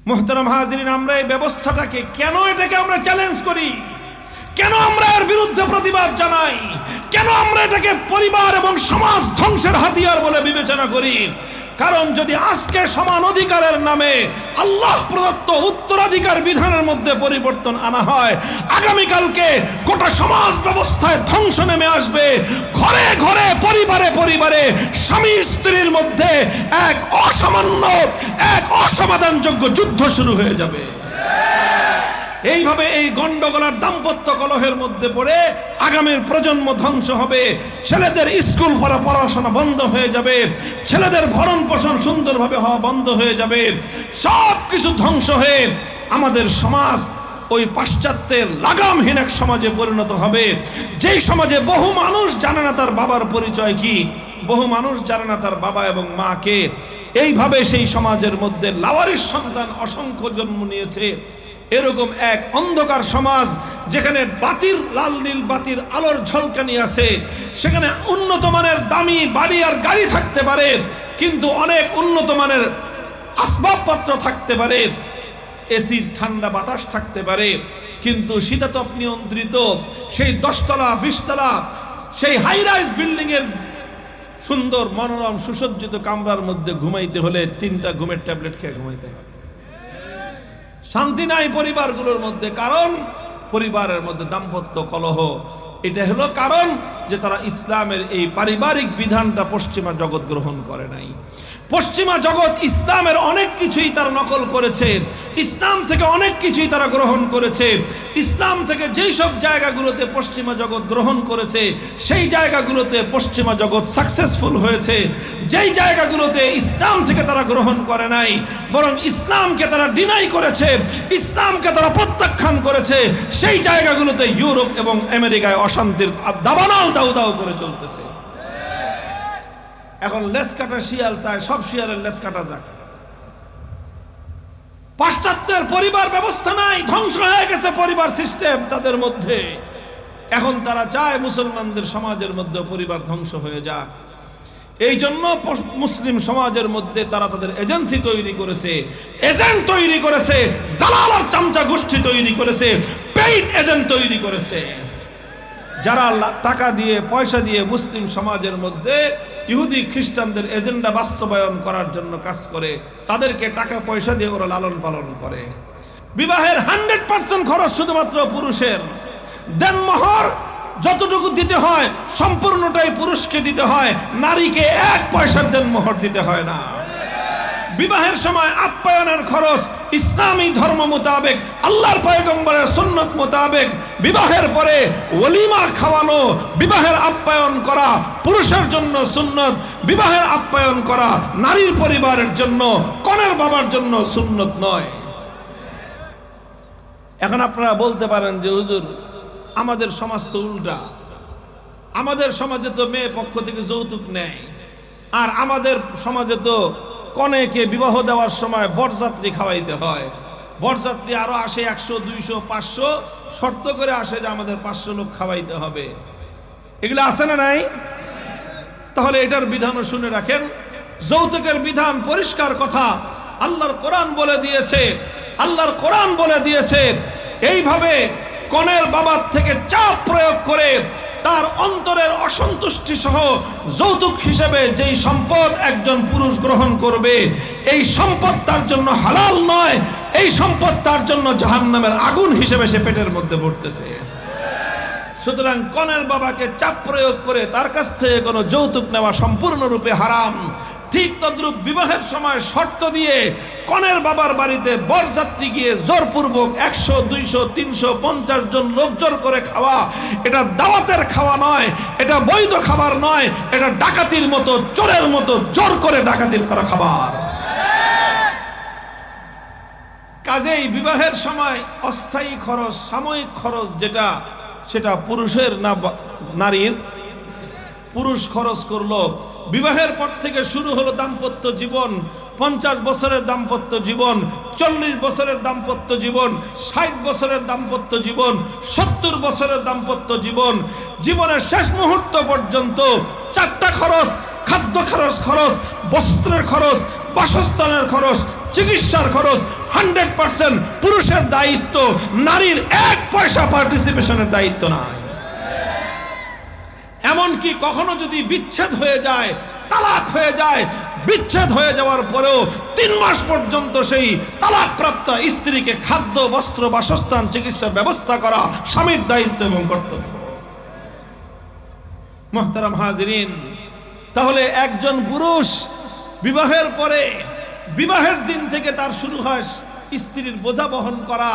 মুহতারাম হাজিরিন, আমরা এই ব্যবস্থাটাকে কেন এটাকে আমরা চ্যালেঞ্জ করি, কেন আমরা এর বিরুদ্ধে প্রতিবাদ জানাই, কেন আমরা এটাকে পরিবার এবং সমাজ ধ্বংসের হাতিয়ার বলে বিবেচনা করি? কারণ যদি আজকে সমান অধিকারের নামে আল্লাহ প্রদত্ত উত্তরাধিকার বিধানের মধ্যে পরিবর্তন আনা হয়, আগামীকালকে গোটা সমাজ ব্যবস্থায় ধ্বংস নেমে আসবে। ঘরে ঘরে, পরিবারে পরিবারে স্বামী স্ত্রীর মধ্যে এক অসমাধানযোগ্য যুদ্ধ শুরু হয়ে যাবে। এইভাবে এই গন্ডগোলার দাম্পত্য কলহের মধ্যে পড়ে আগামীর প্রজন্ম ধ্বংস হবে। ছেলেদের স্কুল পড়াশোনা বন্ধ হয়ে যাবে, ছেলেদের ভরণ পোষণ সুন্দরভাবে হওয়া বন্ধ হয়ে যাবে, সব কিছু ধ্বংস হয়ে আমাদের সমাজ ওই পাশ্চাত্যের লাগামহীন এক সমাজে পরিণত হবে, যেই সমাজে বহু মানুষ জানে না তার বাবার পরিচয় কি, বহু মানুষ জানে না তার বাবা এবং মাকে। এইভাবে সেই সমাজের মধ্যে লাওয়ারিস সন্তান অসংখ্য জন্ম নিয়েছে। এরকম এক অন্ধকার সমাজ, যেখানে বাতির লাল নীল বাতির আলোর ঝলকানি আছে, সেখানে উন্নত মানের দামি বাড়ি আর গাড়ি থাকতে পারে, কিন্তু অনেক উন্নত মানের আসবাবপত্র থাকতে পারে, এসির ঠান্ডা বাতাস থাকতে পারে, কিন্তু শীতাতপ নিয়ন্ত্রিত সেই 10 তলা 20 তলা সেই হাই রাইজ বিল্ডিং এর সুন্দর মনোরম সুসজ্জিত কামরার মধ্যে ঘুমাইতে হলে 3টা ঘুমের ট্যাবলেট খেয়ে ঘুমাইতে হয়। শান্তি নাই পরিবারগুলোর মধ্যে, কারণ পরিবারের মধ্যে দাম্পত্য কলহ। এটা হলো কারণ যে তারা ইসলামের এই পারিবারিক বিধানটা পশ্চিমা জগৎ গ্রহণ করে নাই। পশ্চিমা জগৎ ইসলামের অনেক কিছুই তারা নকল করেছে, ইসলাম থেকে অনেক কিছুই তারা গ্রহণ করেছে। ইসলাম থেকে যেই সব জায়গাগুলোতে পশ্চিমা জগৎ গ্রহণ করেছে, সেই জায়গাগুলোতে পশ্চিমা জগৎ সাকসেসফুল হয়েছে। যেই জায়গাগুলোতে ইসলাম থেকে তারা গ্রহণ করে নাই, বরং ইসলামকে তারা ডিনাই করেছে, ইসলামকে তারা প্রত্যাখ্যান করেছে, সেই জায়গাগুলোতে ইউরোপ এবং আমেরিকায় অশান্তির দাবানল দাউ দাউ করে চলতেছে। এখন লেস কাটা শিয়াল চায় সব শিয়ালের লেস কাটা যাক। পাশ্চাত্যের পরিবার ব্যবস্থা নাই, ধ্বংস হয়ে গেছে পরিবার সিস্টেম তাদের মধ্যে। এখন তারা চায় মুসলমানদের সমাজের মধ্যে পরিবার ধ্বংস হয়ে যাক। এই জন্য মুসলিম সমাজের মধ্যে তারা তাদের এজেন্সি তৈরি করেছে, এজেন্ট তৈরি করেছে, দালাল আর চামচা গোষ্ঠী তৈরি করেছে, পেইড এজেন্ট তৈরি করেছে, যারা টাকা দিয়ে পয়সা দিয়ে মুসলিম সমাজের মধ্যে ইহুদি খ্রিস্টানদের এজেন্ডা বাস্তবায়ন করার জন্য কাজ করে। তাদেরকে টাকা পয়সা দিয়ে ওরা লালন পালন করে। বিবাহের 100% খরচ শুধুমাত্র পুরুষের। দেনমোহর যতটুকু দিতে হয় সম্পূর্ণটাই পুরুষকে দিতে হয়, নারীকে 1 পয়সার দেনমোহর দিতে হয় না। বিবাহের সময় আপ্যায়নের খরচ ইসলামী ধর্ম মোতাবেক, আল্লাহর পয়গম্বরের সুন্নত মোতাবেক। বিবাহের পরে ওলিমা খাওয়ানো, বিবাহের আপ্যায়ন করা পুরুষের জন্য সুন্নত, বিবাহের আপ্যায়ন করা নারীর পরিবারের জন্য, কনের বাবার জন্য সুন্নত নয়। এখন আপনারা বলতে পারেন যে হুজুর আমাদের সমাজ তো উল্টা, আমাদের সমাজে তো মেয়ে পক্ষ থেকে যৌতুক নেয়, আর আমাদের সমাজে তো কনেকে বিবাহ দেওয়ার সময় বরযাত্রী খাওয়াইতে হয়। বরযাত্রী আরো আসে 100, 200, 500 শর্ত করে আসে যে আমাদের 500 লোক খাওয়াইতে হবে। এগুলো আছে না নাই? তাহলে এটার বিধানও শুনে রাখেন। যৌতুকের বিধান পরিষ্কার কথা, আল্লাহর কোরআন বলে দিয়েছে। আল্লাহর কোরআন বলে দিয়েছে এইভাবে কনের বাবার থেকে চাপ প্রয়োগ করে তার অন্তরের অসন্তুষ্টি সহ যৌতুক হিসেবে যেই সম্পদ একজন পুরুষ গ্রহণ করবে, এই সম্পদ তার জন্য হালাল নয়, এই সম্পদ তার জন্য জাহান্নামের আগুন হিসেবে সে পেটের মধ্যে পড়তেছে। সুতরাং কনের বাবাকে চাপ প্রয়োগ করে তার কাছ থেকে কোনো যৌতুক নেওয়া সম্পূর্ণরূপে হারাম। ঠিক তদ্রূপ বিবাহের সময় শর্ত দিয়ে কনের বাবার বাড়িতে বরযাত্রী গিয়ে জোরপূর্বক 100, 200, 350 জন লোক জোর করে খাওয়া, এটা দাওয়াতের খাওয়া নয়, এটা বৈধ খাবার নয়, এটা ডাকাতির মতো, চোরের মতো জোর করে ডাকাতির করা খাবার। কাজেই বিবাহের সময় অস্থায়ী খরচ, সাময়িক খরচ যেটা, সেটা পুরুষের না নারীর? পুরুষ খরচ করলো। বিবাহের পর থেকে শুরু হলো দাম্পত্য জীবন। 50 বছরের দাম্পত্য জীবন, 40 বছরের দাম্পত্য জীবন, 60 বছরের দাম্পত্য জীবন, 70 বছরের দাম্পত্য জীবন। জীবনের শেষ মুহূর্ত পর্যন্ত 4টা খরচ: খাদ্য খরচ, বস্ত্রের খরচ, বাসস্থানের খরচ, চিকিৎসার খরচ 100% পুরুষের দায়িত্ব, নারীর 1 পয়সা পার্টিসিপেশনের দায়িত্ব নাই। এমনকি কখনো যদি বিচ্ছেদ হয়ে যায়, তালাক হয়ে যায়, বিচ্ছেদ হয়ে যাওয়ার পরেও 3 মাস পর্যন্ত সেই তালাকপ্রাপ্ত স্ত্রীকে খাদ্য, বস্ত্র, বাসস্থান, চিকিৎসার ব্যবস্থা করা স্বামীর দায়িত্ব এবং কর্তব্য। মুহতারাম হাজিরিন, তাহলে একজন পুরুষ বিবাহের পরে, বিবাহের দিন থেকে তার শুরু হয় স্ত্রীর বোঝা বহন করা।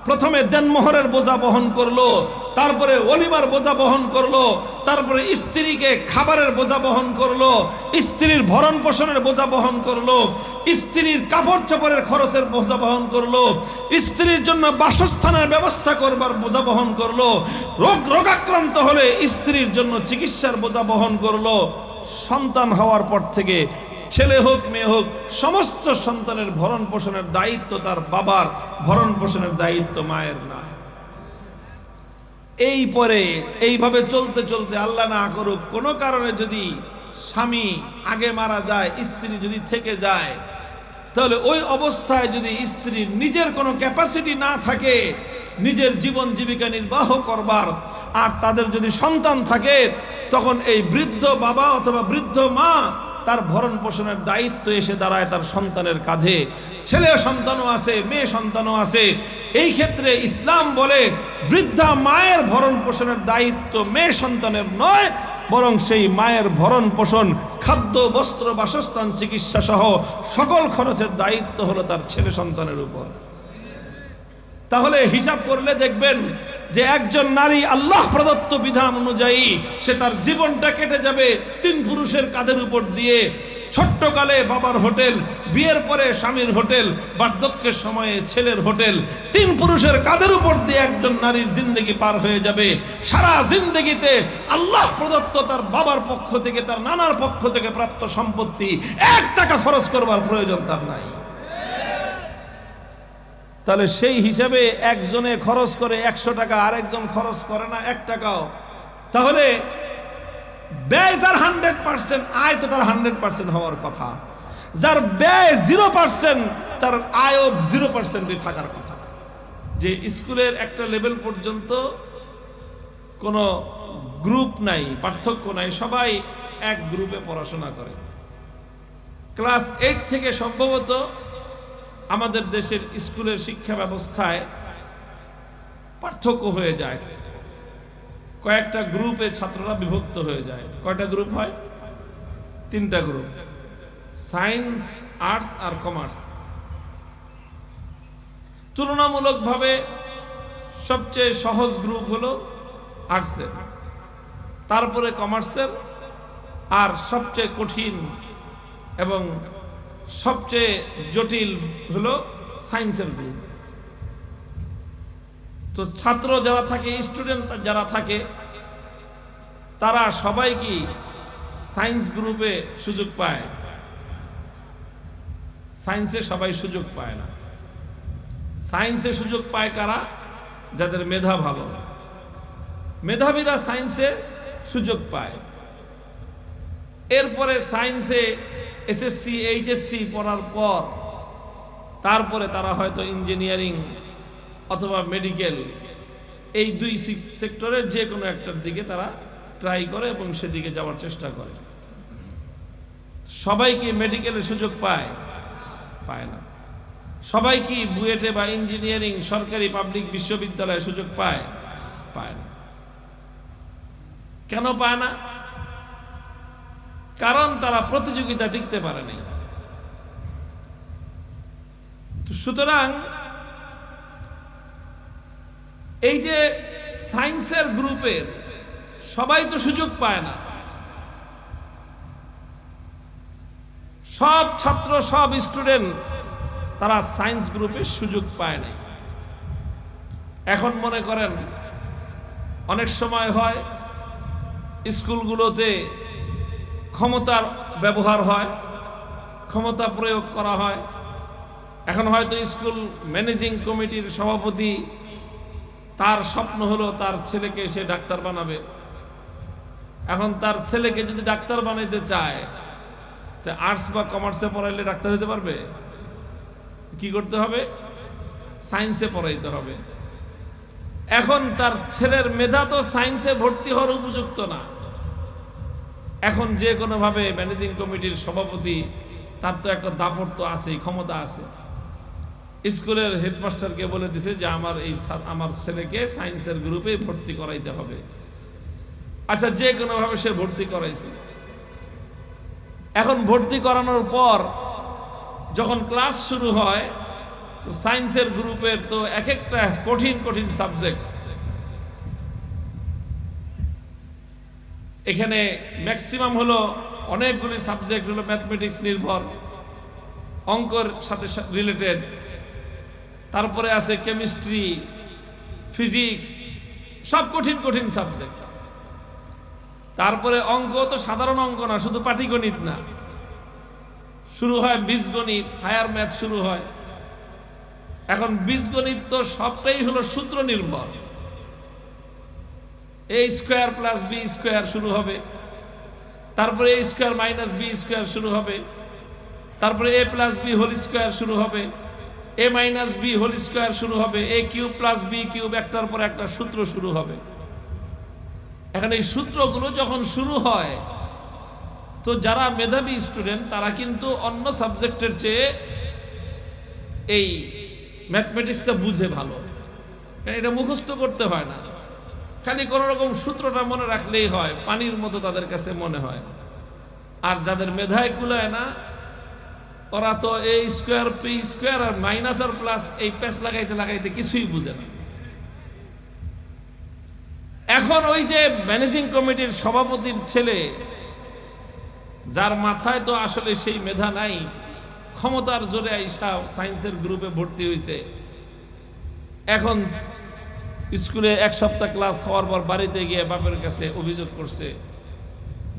প্রথমে দেনমোহরের বোঝা বহন করলো, তারপরে ওলিমার বোঝা বহন করলো, তারপরে স্ত্রীকে খাবারের বোঝা বহন করলো, স্ত্রীর ভরণ পোষণের বোঝা বহন করলো, স্ত্রীর কাপড় চোপড়ের খরচের বোঝা বহন করলো, স্ত্রীর জন্য বাসস্থানের ব্যবস্থা করবার বোঝা বহন করলো, রোগাক্রান্ত হলে স্ত্রীর জন্য চিকিৎসার বোঝা বহন করলো। সন্তান হওয়ার পর থেকে ছেলে হোক মেয়ে হোক, সমস্ত সন্তানের ভরণ পোষণের দায়িত্ব তার বাবার, ভরণ পোষণের দায়িত্ব মায়ের না। এই পরে এইভাবে চলতে চলতে আল্লাহ না করুক কোনো কারণে যদি স্বামী আগে মারা যায়, স্ত্রী যদি থেকে যায়, তাহলে ওই অবস্থায় যদি স্ত্রীর নিজের কোনো ক্যাপাসিটি না থাকে নিজের জীবন জীবিকা নির্বাহ করবার, আর তাদের যদি সন্তান থাকে, তখন এই বৃদ্ধ বাবা অথবা বৃদ্ধ মা তার ভরণ পোষণের দায়িত্ব এসে দাঁড়ায় তার সন্তানের কাঁধে। ছেলে সন্তানও আছে, মেয়ে সন্তানও আছে। এই ক্ষেত্রে ইসলাম বলে বৃদ্ধা মায়ের ভরণ পোষণের দায়িত্ব মেয়ে সন্তানের নয়, বরং সেই মায়ের ভরণ পোষণ, খাদ্য, বস্ত্র, বাসস্থান, চিকিৎসা সহ সকল খরচের দায়িত্ব হলো তার ছেলে সন্তানের উপর। তাহলে হিসাব করলে দেখবেন যে একজন নারী আল্লাহ প্রদত্ত বিধান অনুযায়ী সে তার জীবনটা কেটে যাবে 3 পুরুষের কাঁধের উপর দিয়ে। ছোট্টকালে বাবার হোটেল, বিয়ের পরে স্বামীর হোটেল, বার্ধক্যের সময়ে ছেলের হোটেল, 3 পুরুষের কাঁধের উপর দিয়ে একজন নারীর জিন্দেগি পার হয়ে যাবে। সারা জিন্দেগিতে আল্লাহ প্রদত্ত তার বাবার পক্ষ থেকে, তার নানার পক্ষ থেকে প্রাপ্ত সম্পত্তি 1 টাকা খরচ করবার প্রয়োজন তার নাই। তাহলে সেই হিসাবে একজনে খরচ করে 100 টাকা, আরেকজন খরচ করে না 1 টাকাও। তাহলে ব্যয় যার 100%, আয় তো তার 100% হওয়ার কথা। যার ব্যয় 0%, তার আয়ও 0%ই থাকার কথা। যে স্কুলের একটা লেভেল পর্যন্ত কোনো গ্রুপ নাই, পার্থক্য নাই, সবাই এক গ্রুপে পড়াশোনা করে। ক্লাস 8 থেকে সম্ভবত আমাদের দেশের স্কুলের শিক্ষা ব্যবস্থায় পার্থক্য হয়ে যায়, কয়েকটা গ্রুপে ছাত্ররা বিভক্ত হয়ে যায়। কয়টা গ্রুপ হয়? 3টা গ্রুপ, সায়েন্স, আর্টস আর কমার্স। তুলনামূলকভাবে সবচেয়ে সহজ গ্রুপ হলো আর্টসের, তারপরে কমার্সের, আর সবচেয়ে কঠিন এবং সবচেয়ে জটিল হলো সায়েন্সের গ্রুপ। তো ছাত্র যারা থাকে, স্টুডেন্ট যারা থাকে, তারা সবাই কি সায়েন্স গ্রুপে সুযোগ পায়? সায়েন্সে সবাই সুযোগ পায় না। সায়েন্সে সুযোগ পায় কারা? যাদের মেধা ভালো, মেধাবীরা সায়েন্সে সুযোগ পায়। এরপরে সায়েন্সে এসএসসি, এইচএসসি পড়ার পর তারপরে তারা হয়তো ইঞ্জিনিয়ারিং অথবা মেডিকেল, এই 2 সেক্টরের যে কোনো একটার দিকে তারা ট্রাই করে এবং সেদিকে যাওয়ার চেষ্টা করে। সবাই কি মেডিকেলের সুযোগ পায়? পায় না। সবাই কি বুয়েটে বা ইঞ্জিনিয়ারিং সরকারি পাবলিক বিশ্ববিদ্যালয়ে সুযোগ পায়? পায় না। কেন পায় না? কারণ তারা প্রতিযোগিতা টিকতে পারে নাই। সুতরাং এই যে সায়েন্সের গ্রুপের সবাই তো সুযোগ পায় না। সব ছাত্র, সব স্টুডেন্ট তারা সায়েন্স গ্রুপে সুযোগ পায় না। এখন মনে করেন অনেক সময় হয় স্কুলগুলোতে ক্ষমতার ব্যবহার হয়, ক্ষমতা প্রয়োগ করা হয়। এখন হয়তো স্কুল ম্যানেজিং কমিটির সভাপতি, তার স্বপ্ন হলো তার ছেলেকে সে ডাক্তার বানাবে। এখন তার ছেলেকে যদি ডাক্তার বানাইতে চায়, তা আর্টস বা কমার্সে পড়াইলে ডাক্তার হতে পারবে? কি করতে হবে? সায়েন্সে পড়াইতে হবে। এখন তার ছেলের মেধা তো সায়েন্সে ভর্তি হওয়ার উপযুক্ত না। এখন যে কোনো ভাবে ম্যানেজিং কমিটির সভাপতি, তার তো একটা দাপট তো আছে, ক্ষমতা আছে, স্কুলের হেডমাস্টারকে বলে দিছে যে আমার ছেলেকে সায়েন্সের গ্রুপে ভর্তি করাইতে হবে। আচ্ছা, যে কোনো ভাবে সে ভর্তি করাইছে। এখন ভর্তি করানোর পর যখন ক্লাস শুরু হয়, তো সায়েন্সের গ্রুপের তো এক একটা কঠিন কঠিন সাবজেক্ট। এখানে ম্যাক্সিমাম হলো অনেকগুলি সাবজেক্ট হলো ম্যাথমেটিক্স নির্ভর, অঙ্কের সাথে রিলেটেড, তারপরে আছে কেমিস্ট্রি, ফিজিক্স, সব কঠিন কঠিন সাবজেক্ট। তারপরে অঙ্ক তো সাধারণ অঙ্ক না, শুধু পাটিগণিত না, শুরু হয় বীজগণিত, হায়ার ম্যাথ শুরু হয়। এখন বীজগণিত তো সবটাই হলো সূত্র নির্ভর। এ স্কোয়ার প্লাস বি স্কোয়ার শুরু হবে, তারপরে এ স্কোয়ার মাইনাস বি স্কোয়ার শুরু হবে, তারপরে এ প্লাস বি হোল স্কোয়ার শুরু হবে, এ মাইনাস বি হোল স্কোয়ার শুরু হবে, এ কিউব প্লাস বি কিউব, একটার পর একটা সূত্র শুরু হবে। এখন এই সূত্রগুলো যখন শুরু হয়, তো যারা মেধাবী স্টুডেন্ট তারা কিন্তু অন্য সাবজেক্টের চেয়ে এই ম্যাথমেটিক্সটা বুঝে ভালো, এটা মুখস্থ করতে হয় না, খালি কোন রকম সূত্রটা মনে রাখলেই হয়, পানির মতো তাদের কাছে মনে হয়। আর যাদের মেধায় কুলায় না, ওরা তো এ স্কোয়ার পি স্কোয়ার আর মাইনাস আর প্লাস এই প্যাচ লাগাইতে লাগাইতে কিছুই বুঝে না। এখন ওই যে ম্যানেজিং কমিটির সভাপতির ছেলে, যার মাথায় তো আসলে সেই মেধা নাই, ক্ষমতার জোরে আইসা সায়েন্সের গ্রুপে ভর্তি হয়েছে। এখন স্কুলে এক সপ্তাহ ক্লাস হওয়ার পর বাড়িতে গিয়ে বাপের কাছে অভিযোগ করছে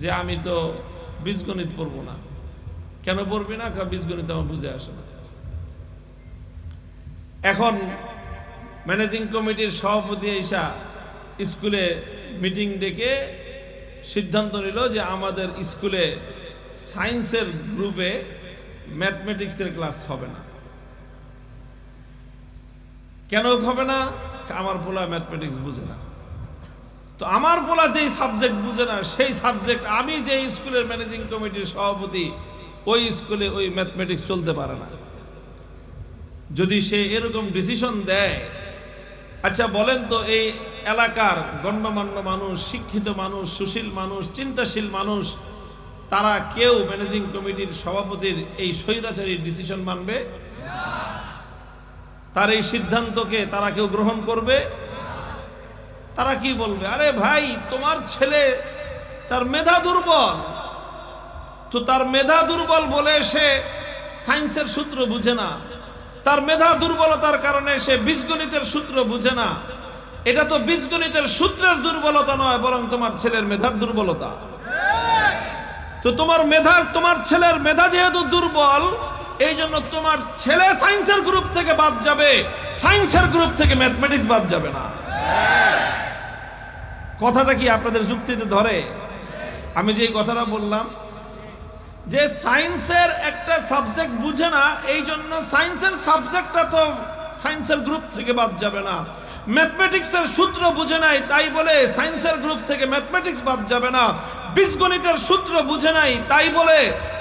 যে আমি তো বীজগণিত পড়বো না। কেন পড়বি না? বীজগণিত আমার বুঝে আসে না। এখন ম্যানেজিং কমিটির সভাপতি আইসা স্কুলে মিটিং ডেকে সিদ্ধান্ত নিল যে আমাদের স্কুলে সায়েন্সের গ্রুপে ম্যাথমেটিক্সের ক্লাস হবে না। কেন হবে না? আমার পোলা ম্যাথমেটিক্স বুঝে না। তো আমার পোলা যেই সাবজেক্ট বুঝে না, সেই সাবজেক্ট আমি যে স্কুলের ম্যানেজিং কমিটির সভাপতি, ওই স্কুলে ওই ম্যাথমেটিক্স চলতে পারে না। যদি সে এরকম ডিসিশন দেয়, আচ্ছা বলেন তো, এই এলাকার গণ্যমান্য মানুষ, শিক্ষিত মানুষ, সুশীল মানুষ, চিন্তাশীল মানুষ, তারা কেউ ম্যানেজিং কমিটির সভাপতির এই স্বৈরাচারী ডিসিশন মানবে? তার এই সিদ্ধান্তকে তারা কেউ গ্রহণ করবে? তারা কি বলবে? আরে ভাই, তোমার ছেলে তার মেধা দুর্বল, তো তার মেধা দুর্বল বলে সে সায়েন্সের সূত্র বুঝে না, তার মেধা দুর্বলতার কারণে সে বীজগণিতের সূত্র বুঝে না। এটা তো বীজগণিতের সূত্রের দুর্বলতা নয়, বরং তোমার ছেলের মেধার দুর্বলতা। তো তোমার ছেলের মেধা যেহেতু দুর্বল, এই জন্য তোমার ছেলে সায়েন্সের গ্রুপ থেকে বাদ যাবে, সায়েন্সের গ্রুপ থেকে ম্যাথমেটিক্স বাদ যাবে না। কথাটা কি আপনাদের যুক্তিতে ধরে? আমি যে কথাটা বললাম যে সায়েন্সের একটা সাবজেক্ট বুঝে না, এই জন্য সায়েন্সের সাবজেক্টটা তো সায়েন্সের গ্রুপ থেকে বাদ যাবে না। ম্যাথমেটিক্সের সূত্র বুঝে নাই, তাই বলে সায়েন্সের গ্রুপ থেকে ম্যাথমেটিক্স বাদ যাবে না। বীজগণিতের সূত্র বুঝে নাই, তাই বলে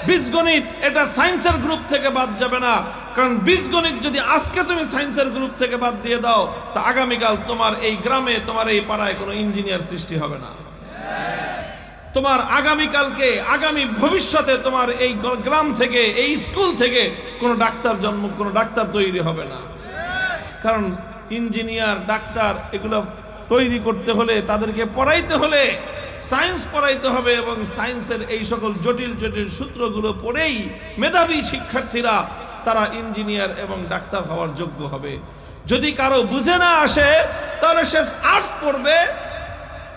বীজগণিত এটা সায়েন্সের গ্রুপ থেকে বাদ যাবে না। কারণ বীজগণিত যদি আজকে তুমি সায়েন্সের গ্রুপ থেকে বাদ দিয়ে দাও, তা আগামীকাল তোমার এই গ্রামে, তোমার এই পাড়ায় কোনো ইঞ্জিনিয়ার সৃষ্টি হবে না। তোমার আগামীকালকে, আগামী ভবিষ্যতে তোমার এই গ্রাম থেকে, এই স্কুল থেকে কোনো ডাক্তার তৈরি হবে না। কারণ ইঞ্জিনিয়ার, ডাক্তার এগুলো তৈরি করতে হলে, তাদেরকে পড়াইতে হলে সায়েন্স পড়াইতে হবে, এবং সায়েন্সের এই সকল জটিল জটিল সূত্রগুলো পড়েই মেধাবী শিক্ষার্থীরা তারা ইঞ্জিনিয়ার এবং ডাক্তার হওয়ার যোগ্য হবে। যদি কারো বুঝে না আসে, তাহলে সে আর্টস পড়বে।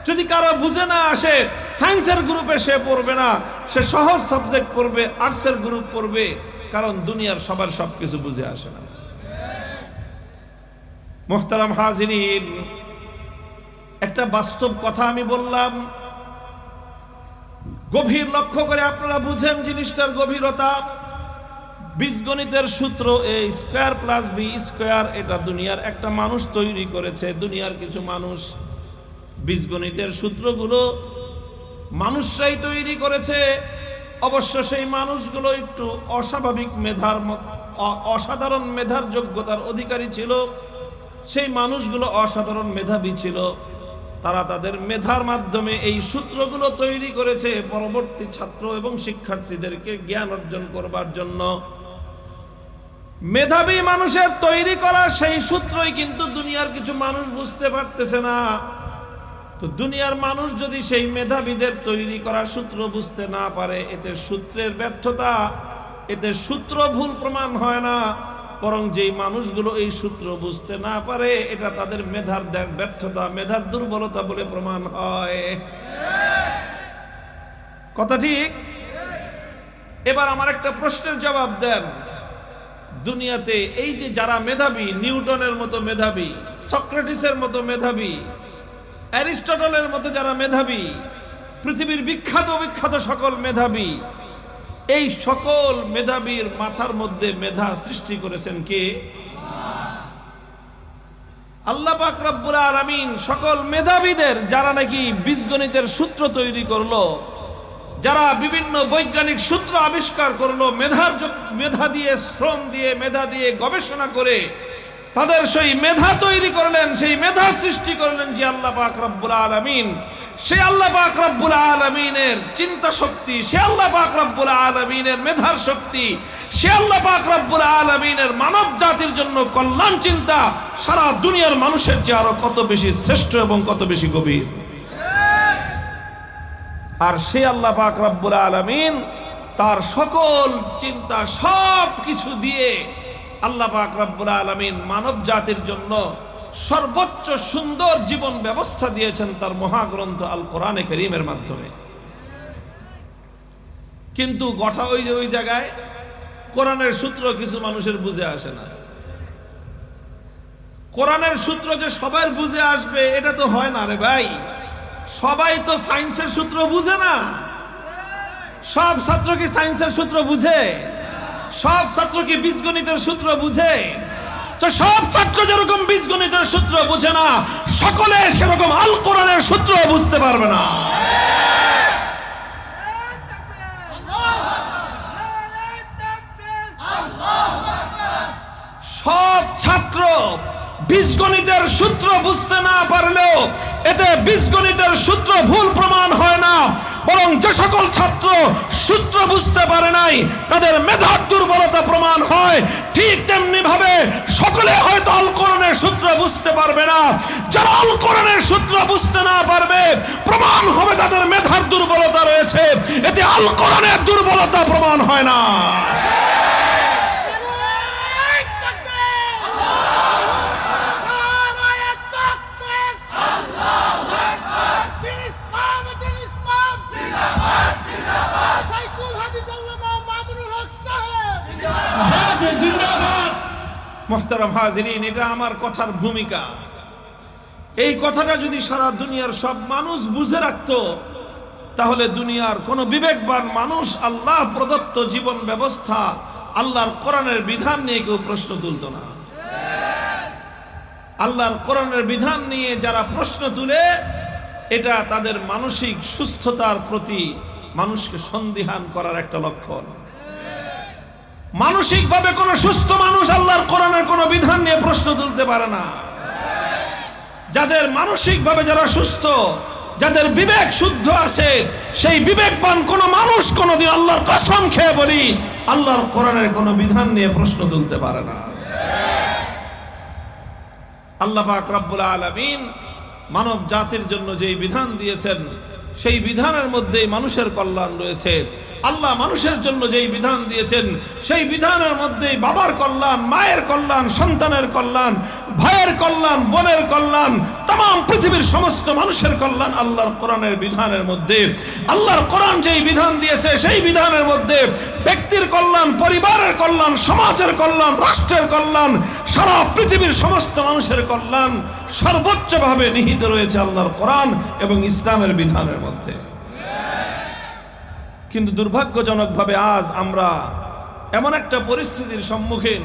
যদি কারো বুঝে না আসে, সায়েন্সের গ্রুপে সে পড়বে না, সে সহজ সাবজেক্ট পড়বে, আর্টসের গ্রুপ পড়বে। কারণ দুনিয়ার সবার সবকিছু বুঝে আসে না। মুহতারাম হাজিরিন, একটা বাস্তব কথা আমি বললাম, গভীর লক্ষ্য করে আপনারা বুঝেন জিনিসটার গভীরতা। বীজগণিতের সূত্র এ স্কয়ার প্লাস বি স্কয়ার, এটা দুনিয়ার একটা মানুষ তৈরি করেছে, দুনিয়ার কিছু মানুষ। বীজগণিতের সূত্রগুলো মানুষরাই তৈরি করেছে। অবশ্য সেই মানুষগুলো একটু অস্বাভাবিক মেধার, অসাধারণ মেধার যোগ্যতার অধিকারী ছিল। সেই মানুষগুলো অসাধারণ মেধাবী ছিল। তারা তাদের মেধার মাধ্যমে এই সূত্রগুলো তৈরি করেছে পরবর্তী ছাত্র এবং শিক্ষার্থীদেরকে জ্ঞান অর্জন করবার জন্য। মেধাবী মানুষের তৈরি করা সেই সূত্রই কিন্তু দুনিয়ার কিছু মানুষ বুঝতে পারতেছে না। তো দুনিয়ার মানুষ যদি সেই মেধাবীদের তৈরি করা সূত্র বুঝতে না পারে, এতে সূত্রের ব্যর্থতা, এতে সূত্র ভুল প্রমাণ হয় না, বরং যেই মানুষগুলো এই সূত্র বুঝতে না পারে এটা তাদের মেধার ব্যর্থতা, মেধার দুর্বলতা বলে প্রমাণ হয়। কথা ঠিক? এবার আমার একটা প্রশ্নের জবাব দেন। দুনিয়াতে এই যে যারা মেধাবী, নিউটনের মতো মেধাবী, সক্রেটিসের মতো মেধাবী, অ্যারিস্টটলের মতো যারা মেধাবী, পৃথিবীর বিখ্যাত বিখ্যাত সকল মেধাবী, এই সকল মেধাবীর মাথার মধ্যে মেধা সৃষ্টি করেছেন কে? আল্লাহ পাক রব্বুল আলামিন সকল মেধাবীদের, যারা নাকি বীজগণিতের সূত্র তৈরি করলো, যারা বিভিন্ন বৈজ্ঞানিক সূত্র আবিষ্কার করলো, মেধা দিয়ে, শ্রম দিয়ে, মেধা দিয়ে গবেষণা করে তাদের সেই মেধা তৈরি করলেন, সেই মেধা সৃষ্টি করলেন যে আল্লাহ পাক রব্বুল আলামিন। সে আল্লাহ পাক রব্বুল আলামিনের চিন্তা শক্তি, সে আল্লাহ পাক রব্বুল আলামিনের মেধার শক্তি, সে আল্লাহ পাক রব্বুল আলামিনের মানব জাতির জন্য কল্যাণ চিন্তা সারা দুনিয়ার মানুষের চেয়ে আরো কত বেশি শ্রেষ্ঠ এবং কত বেশি গভীর। আর সে আল্লাহ পাক রব্বুল আলামিন তার সকল চিন্তা সব কিছু দিয়ে আল্লাহ পাক রব্বুল আলামিন মানব জাতির জন্য সর্বোচ্চ সুন্দর জীবন ব্যবস্থা দিয়েছেন তার মহাগ্রন্থ আল কোরআনে কারীমের মাধ্যমে। কিন্তু কথা ওই জায়গায় কোরআনের সূত্র কিছু মানুষের বুঝে আসে না। কোরআনের সূত্র যে সবার বুঝে আসবে এটা তো হয় না রে ভাই। সবাই তো সায়েন্সের সূত্র বুঝে না। সব ছাত্র কি সায়েন্সের সূত্র বুঝে? সব ছাত্র কি বীজগণিতের সূত্র বুঝে? তো সব ছাত্র যেরকম বীজগণিতের সূত্র বুঝে না, সকলে সেরকম আল কোরআনের সূত্র বুঝতে পারবে না। সব ছাত্র বীজগণিতের সূত্র বুঝতে না পারলেও এতে বীজগণিতের সূত্র ভুল প্রমাণ হয় না, বরং যে সকল ছাত্র সূত্র বুঝতে পারে নাই তাদের মেধার দুর্বলতা প্রমাণ হয়। ঠিক তেমনি ভাবে সকলে হয়তো আল কোরআনের সূত্র বুঝতে পারবে না। যারা আল কোরআনের সূত্র বুঝতে না পারবে, প্রমাণ হবে তাদের মেধার দুর্বলতা রয়েছে, এতে আল কোরআনের দুর্বলতা প্রমাণ হয় না। মুহতারাম হাজিরিন, এটা আমার কথার ভূমিকা। এই কথাটা যদি সারা দুনিয়ার সব মানুষ বুঝে রাখতো, তাহলে দুনিয়ার কোন বিবেকবান মানুষ আল্লাহ প্রদত্ত জীবন ব্যবস্থা, আল্লাহর কোরআনের বিধান নিয়ে কেউ প্রশ্ন তুলত না। আল্লাহর কোরআনের বিধান নিয়ে যারা প্রশ্ন তুলে, এটা তাদের মানসিক সুস্থতার প্রতি মানুষকে সন্দিহান করার একটা লক্ষণ। মানসিকভাবে কোন সুস্থ মানুষ আল্লাহর কোরআনের কোন বিধান নিয়ে প্রশ্ন তুলতে পারে না। যাদের মানসিকভাবে যারা সুস্থ, যাদের বিবেক শুদ্ধ আছে, সেই বিবেকবান কোন মানুষ কোনদিন আল্লাহর কসম খেয়ে বলি আল্লাহর কোরআনের কোন বিধান নিয়ে প্রশ্ন তুলতে পারে না। আল্লাহ পাক রব্বুল আলামিন মানব জাতির জন্য যেই বিধান দিয়েছেন, সেই বিধানের মধ্যেই মানুষের কল্যাণ রয়েছে। আল্লাহ মানুষের জন্য যেই বিধান দিয়েছেন, সেই বিধানের মধ্যেই বাবার কল্যাণ, মায়ের কল্যাণ, সন্তানের কল্যাণ, ভাইয়ের কল্যাণ, বোনের কল্যাণ, तमाम পৃথিবীর সমস্ত মানুষের কল্যাণ আল্লাহর কোরআনের বিধানের মধ্যে। আল্লাহর কোরআন যেই বিধান দিয়েছে, সেই বিধানের মধ্যে ব্যক্তির কল্যাণ, পরিবারের কল্যাণ, সমাজের কল্যাণ, রাষ্ট্রের কল্যাণ, সারা পৃথিবীর সমস্ত মানুষের কল্যাণ সর্বোচ্চভাবে নিহিত রয়েছে আল্লাহর কোরআন এবং ইসলামের বিধানের মধ্যে। কিন্তু দুর্ভাগ্যজনকভাবে আজ আমরা এমন একটা পরিস্থিতির সম্মুখীন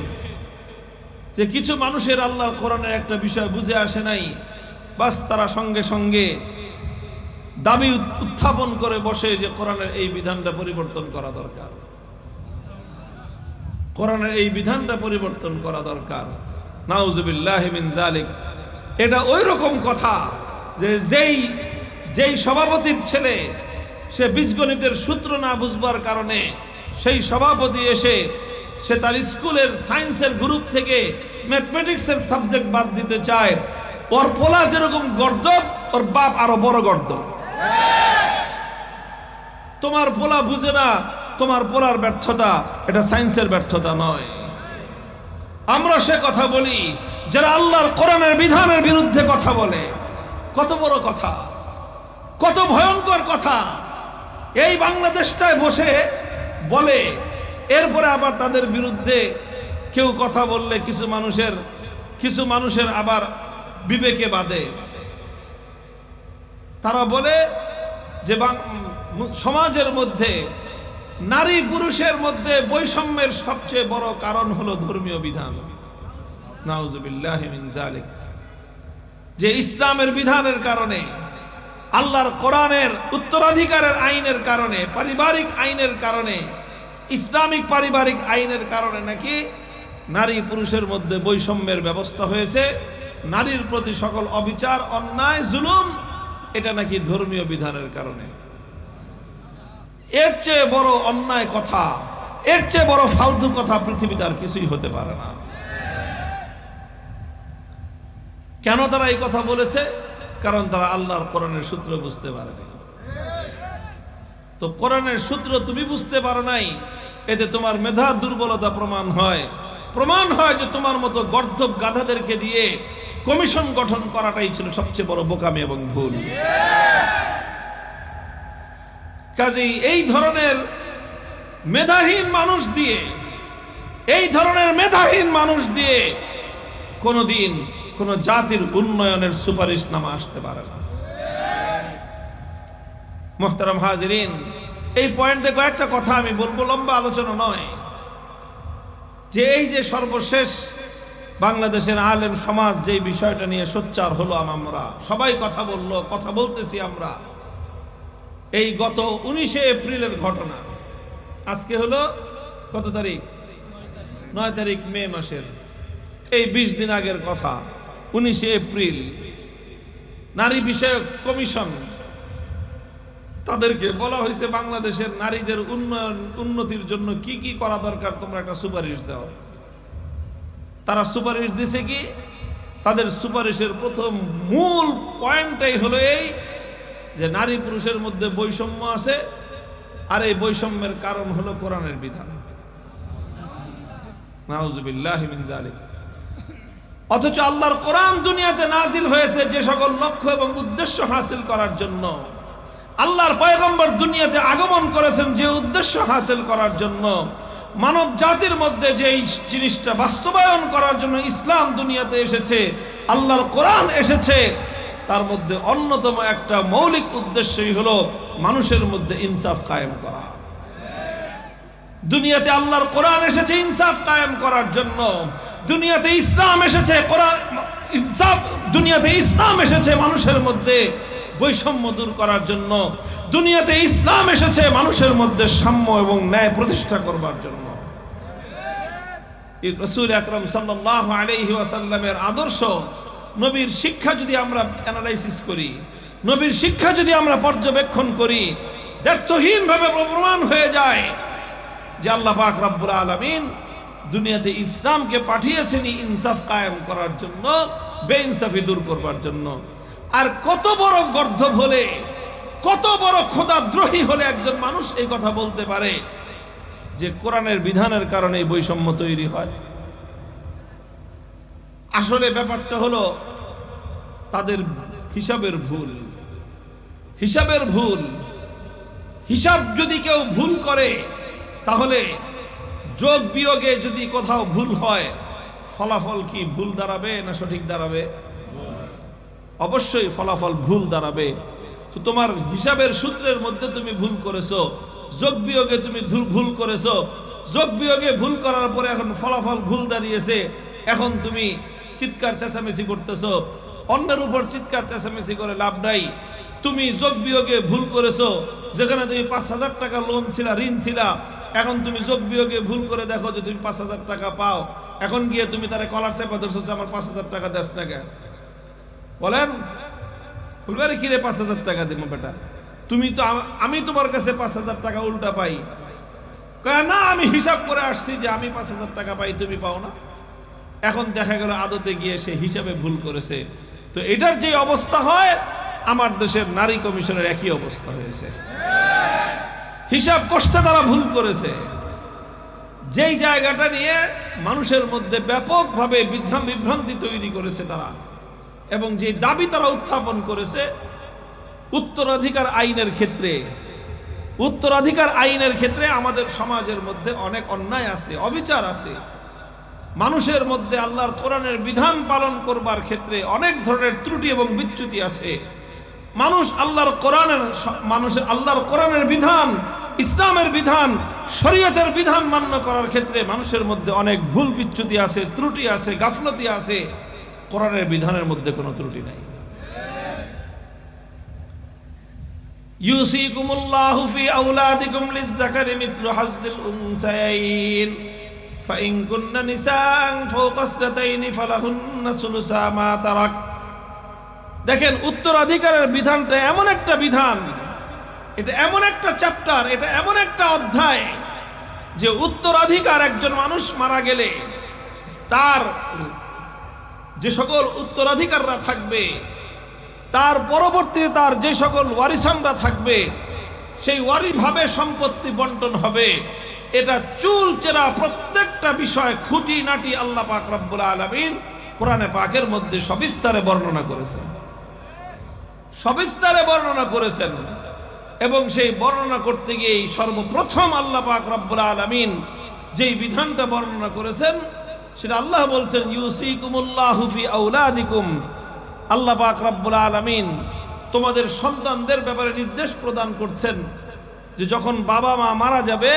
যে কিছু মানুষের আল্লাহর কোরআনের একটা বিষয় বুঝে আসে নাই, বাস তারা সঙ্গে সঙ্গে দাবি উত্থাপন করে বসে যে কোরআনের এই বিধানটা পরিবর্তন করা দরকার, কোরআনের এই বিধানটা পরিবর্তন করা দরকার। নাউজুবিল্লাহি মিন যালিক। এটা ওই রকম কথা যে যেই সভাপতির ছেলে সে বীজগণিতের সূত্র না বুঝবার কারণে সেই সভাপতি এসে সে তার স্কুলের সায়েন্সের গ্রুপ থেকে ম্যাথমেটিক্সের সাবজেক্ট বাদ দিতে চায়। ওর পোলা যেরকম গর্দব, ওর বাপ আরো বড় গর্দব। তোমার পোলা বুঝে না, তোমার পোলার ব্যর্থতা, এটা সায়েন্সের ব্যর্থতা নয়। আমরা সে কথা বলি যারা আল্লাহর কোরআনের বিধানের বিরুদ্ধে কথা বলে। কত বড় কথা, কত ভয়ঙ্কর কথা এই বাংলাদেশটায় বসে বলে। এরপরে আবার তাদের বিরুদ্ধে কেউ কথা বললে কিছু মানুষের আবার বিবেকে বাধে। তারা বলে যে সমাজের মধ্যে নারী পুরুষের মধ্যে বৈষম্যের সবচেয়ে বড় কারণ হলো ধর্মীয় বিধান। নাউজুবিল্লাহি মিন যালিক। যে ইসলামের বিধানের কারণে, আল্লাহর কোরআনের উত্তরাধিকারের আইনের কারণে, পারিবারিক আইনের কারণে, ইসলামিক পারিবারিক আইনের কারণে নাকি নারী পুরুষের মধ্যে বৈষম্যের ব্যবস্থা হয়েছে। নারীর প্রতি সকল অবিচার, অন্যায়, জুলুম, এটা নাকি ধর্মীয় বিধানের কারণে। এর চেয়ে বড় অন্যায় কথা, এর চেয়ে বড় ফালতু কথা পৃথিবীতে আর কিছুই হতে পারে না। কেন তারা এই কথা বলেছে? কারণ তারা আল্লাহর কোরআনের সূত্র বুঝতে পারে। তো কোরআনের সূত্র তুমি বুঝতে পারো নাই, এতে তোমার মেধার দুর্বলতা প্রমাণ হয় যে তোমার মতো গর্দভ গাধাদেরকে দিয়ে কমিশন গঠন করাটাই ছিল সবচেয়ে বড় বোকামি এবং ভুল। কাজেই এই ধরনের মেধাহীন মানুষ দিয়ে কোনোদিন কোন জাতির উন্নয়নের সুপারিশনামা আসতে পারে না। মুহতারাম হাজিরিন, এই পয়েন্টে কয়েকটা কথা আমি বলবো, লম্বা আলোচনা নয়। যে এই যে সর্বশেষ বাংলাদেশের আলেম সমাজ যে বিষয়টা নিয়ে সোচ্চার হলো, আমরা সবাই কথা বলতেছি আমরা। এই গত 19 এপ্রিলের ঘটনা, আজকে হলো কত তারিখ? 9 তারিখ মে মাসের। এই 20 দিন আগের কথা, 19 এপ্রিল নারী বিষয়ক কমিশন, তাদেরকে বলা হয়েছে বাংলাদেশের নারীদের উন্নতির জন্য কি কি করা দরকার তোমরা একটা সুপারিশ দাও। তারা সুপারিশ দিছে কি? তাদের সুপারিশের প্রথম মূল পয়েন্টটাই হলো এই যে নারী পুরুষের মধ্যে বৈষম্য আছে, আর এই বৈষম্যের কারণ হলো কোরআনের বিধান। নাউজুবিল্লাহি মিন যালিক। অথচ আল্লাহর কোরআন দুনিয়াতে নাজিল হয়েছে যে সকল লক্ষ্য এবং উদ্দেশ্য হাসিল করার জন্য। আল্লাহর পয়গম্বর দুনিয়াতে আগমন করেছেন যে উদ্দেশ্য হাসিল করার জন্য। মানব জাতির মধ্যে যে জিনিসটা বাস্তবায়ন করার জন্য ইসলাম দুনিয়াতে এসেছে, আল্লাহর কোরআন এসেছে, তার মধ্যে অন্যতম একটা মৌলিক উদ্দেশ্যই হলো মানুষের মধ্যে ইনসাফ কায়েম করা। দুনিয়াতে আল্লাহর কোরআন এসেছে ইনসাফ কায়েম করার জন্য। দুনিয়াতে ইসলাম এসেছে দুনিয়াতে ইসলাম এসেছে মানুষের মধ্যে বৈষম্য দূর করার জন্য। দুনিয়াতে ইসলাম এসেছে মানুষের মধ্যে সাম্য এবং ন্যায় প্রতিষ্ঠা করবার জন্য। রাসূল আকরাম সাল্লাল্লাহু আলাইহি ওয়াসাল্লামের আদর্শ, নবীর শিক্ষা যদি আমরা অ্যানালাইসিস করি, নবীর শিক্ষা যদি আমরা পর্যবেক্ষণ করি, দ্ব্যর্থহীনভাবে প্রমাণ হয়ে যায় যে আল্লাহ পাক রব্বুল আলামিন দুনিয়াতে ইসলামকে পাঠিয়েছেন ইনসাফ কায়েম করার জন্য, বেইনসাফি দূর করবার জন্য। আর কত বড় গর্দভ হলে, কত বড় খোদাদ্রোহী হলে একজন মানুষ এই কথা বলতে পারে যে কোরআনের বিধানের কারণে এই বৈষম্য তৈরি হয়? আসলে ব্যাপারটা হলো তাদের হিসাবের ভুল। হিসাব যদি কেউ ভুল করে, তাহলে যোগ বিয়োগে যদি কোথাও ভুল হয়, ফলাফল কি ভুল দাঁড়াবে না সঠিক দাঁড়াবে? অবশ্যই ফলাফল ভুল দাঁড়াবে। তো তোমার হিসাবের সূত্রের মধ্যে তুমি ভুল করেছো, যোগ বিয়োগে তুমি ভুল করেছো, যোগ বিয়োগে ভুল করার পরে এখন ফলাফল ভুল দাঁড়িয়েছে, এখন তুমি চিৎকার চেঁচামেচি করতেছো। অন্যের উপর চিৎকার চেঁচামেচি করে লাভ নাই। তুমি যোগ বিয়োগে ভুল করেছো, যেখানে তুমি 5,000 টাকা লোন ছিলা, ঋণ ছিলা, এখন তুমি যোগ বিয়োগে ভুল করে দেখো যে তুমি 5,000 টাকা পাও, এখন গিয়ে তুমি তারা কলার চেপা ধরছো যে আমার 5,000 টাকা দেশ না কে? বলেন, বলবে আরে কিরে 5,000 টাকা দিব বেটা, তুমি তো আমি তোমার কাছে 5,000 টাকা উল্টা পাই। না, আমি হিসাব করে আসছি যে আমি 5,000 টাকা পাই, তুমি পাও না। এখন দেখা গেল আদতে গিয়ে সে হিসাবে ভুল করেছে। তো এটার যে অবস্থা হয়, আমার দেশের নারী কমিশনের একই অবস্থা হয়েছে। হিসাব কষতে তারা ভুল করেছে, যেই জায়গাটা নিয়ে মানুষের মধ্যে ব্যাপকভাবে বিভ্রান্তি তৈরি করেছে তারা, এবং যে দাবি তারা উত্থাপন করেছে উত্তরাধিকার আইনের ক্ষেত্রে। উত্তরাধিকার আইনের ক্ষেত্রে আমাদের সমাজের মধ্যে অনেক অন্যায় আছে, অবিচার আছে। মানুষের মধ্যে আল্লাহর কোরআনের বিধান পালন করবার ক্ষেত্রে অনেক ধরনের ত্রুটি এবং বিচ্যুতি আছে। আল্লাহর কোরআনের বিধান, ইসলামের বিধান, শরীয়তের বিধান মান্য করার ক্ষেত্রে মানুষের মধ্যে অনেক ভুল বিচ্যুতি আছে, ত্রুটি আছে, গাফলতি আছে। কোরআনের বিধানের মধ্যে কোনো ত্রুটি নাই। ইউসিকুমুল্লাহু ফি আওলাদিকুম লিয-যাকারি মিসলু হাজ্জিল উনসায়াইন ফাইন কুননা নিসাআন ফাওকা ইসনাতাইনি ফালাহুন্না সুলুসা মা তারাক। দেখেন, উত্তরাধিকারের বিধানটা এমন একটা বিধান, এটা এমন একটা চ্যাপ্টার, এটা এমন একটা অধ্যায় যে উত্তরাধিকার, একজন মানুষ মারা গেলে তার যে সকল উত্তরাধিকাররা থাকবে, তার পরবর্তীতে তার যে সকল ওয়ারিসানরা থাকবে, সেই ওয়ারিসভাবে সম্পত্তি বন্টন হবে। এটা চুল চেরা প্রত্যেকটা বিষয় খুঁটিনাটি আল্লাহ পাক রব্বুল আলামিন কোরআনে পাকের মধ্যে সবিস্তারে বর্ণনা করেছেন, সবিস্তারে বর্ণনা করেছেন। এবং সেই বর্ণনা করতে গিয়ে সর্বপ্রথম আল্লাহ পাক রব্বুল আলামিন যেই বিধানটা বর্ণনা করেছেন, সেটা আল্লাহ বলছেন ইউসিকুমুল্লাহু ফি আওলাদিকুম। আল্লাহ পাক রব্বুল আলামিন তোমাদের সন্তানদের ব্যাপারে নির্দেশ প্রদান করছেন যে যখন বাবা মা মারা যাবে,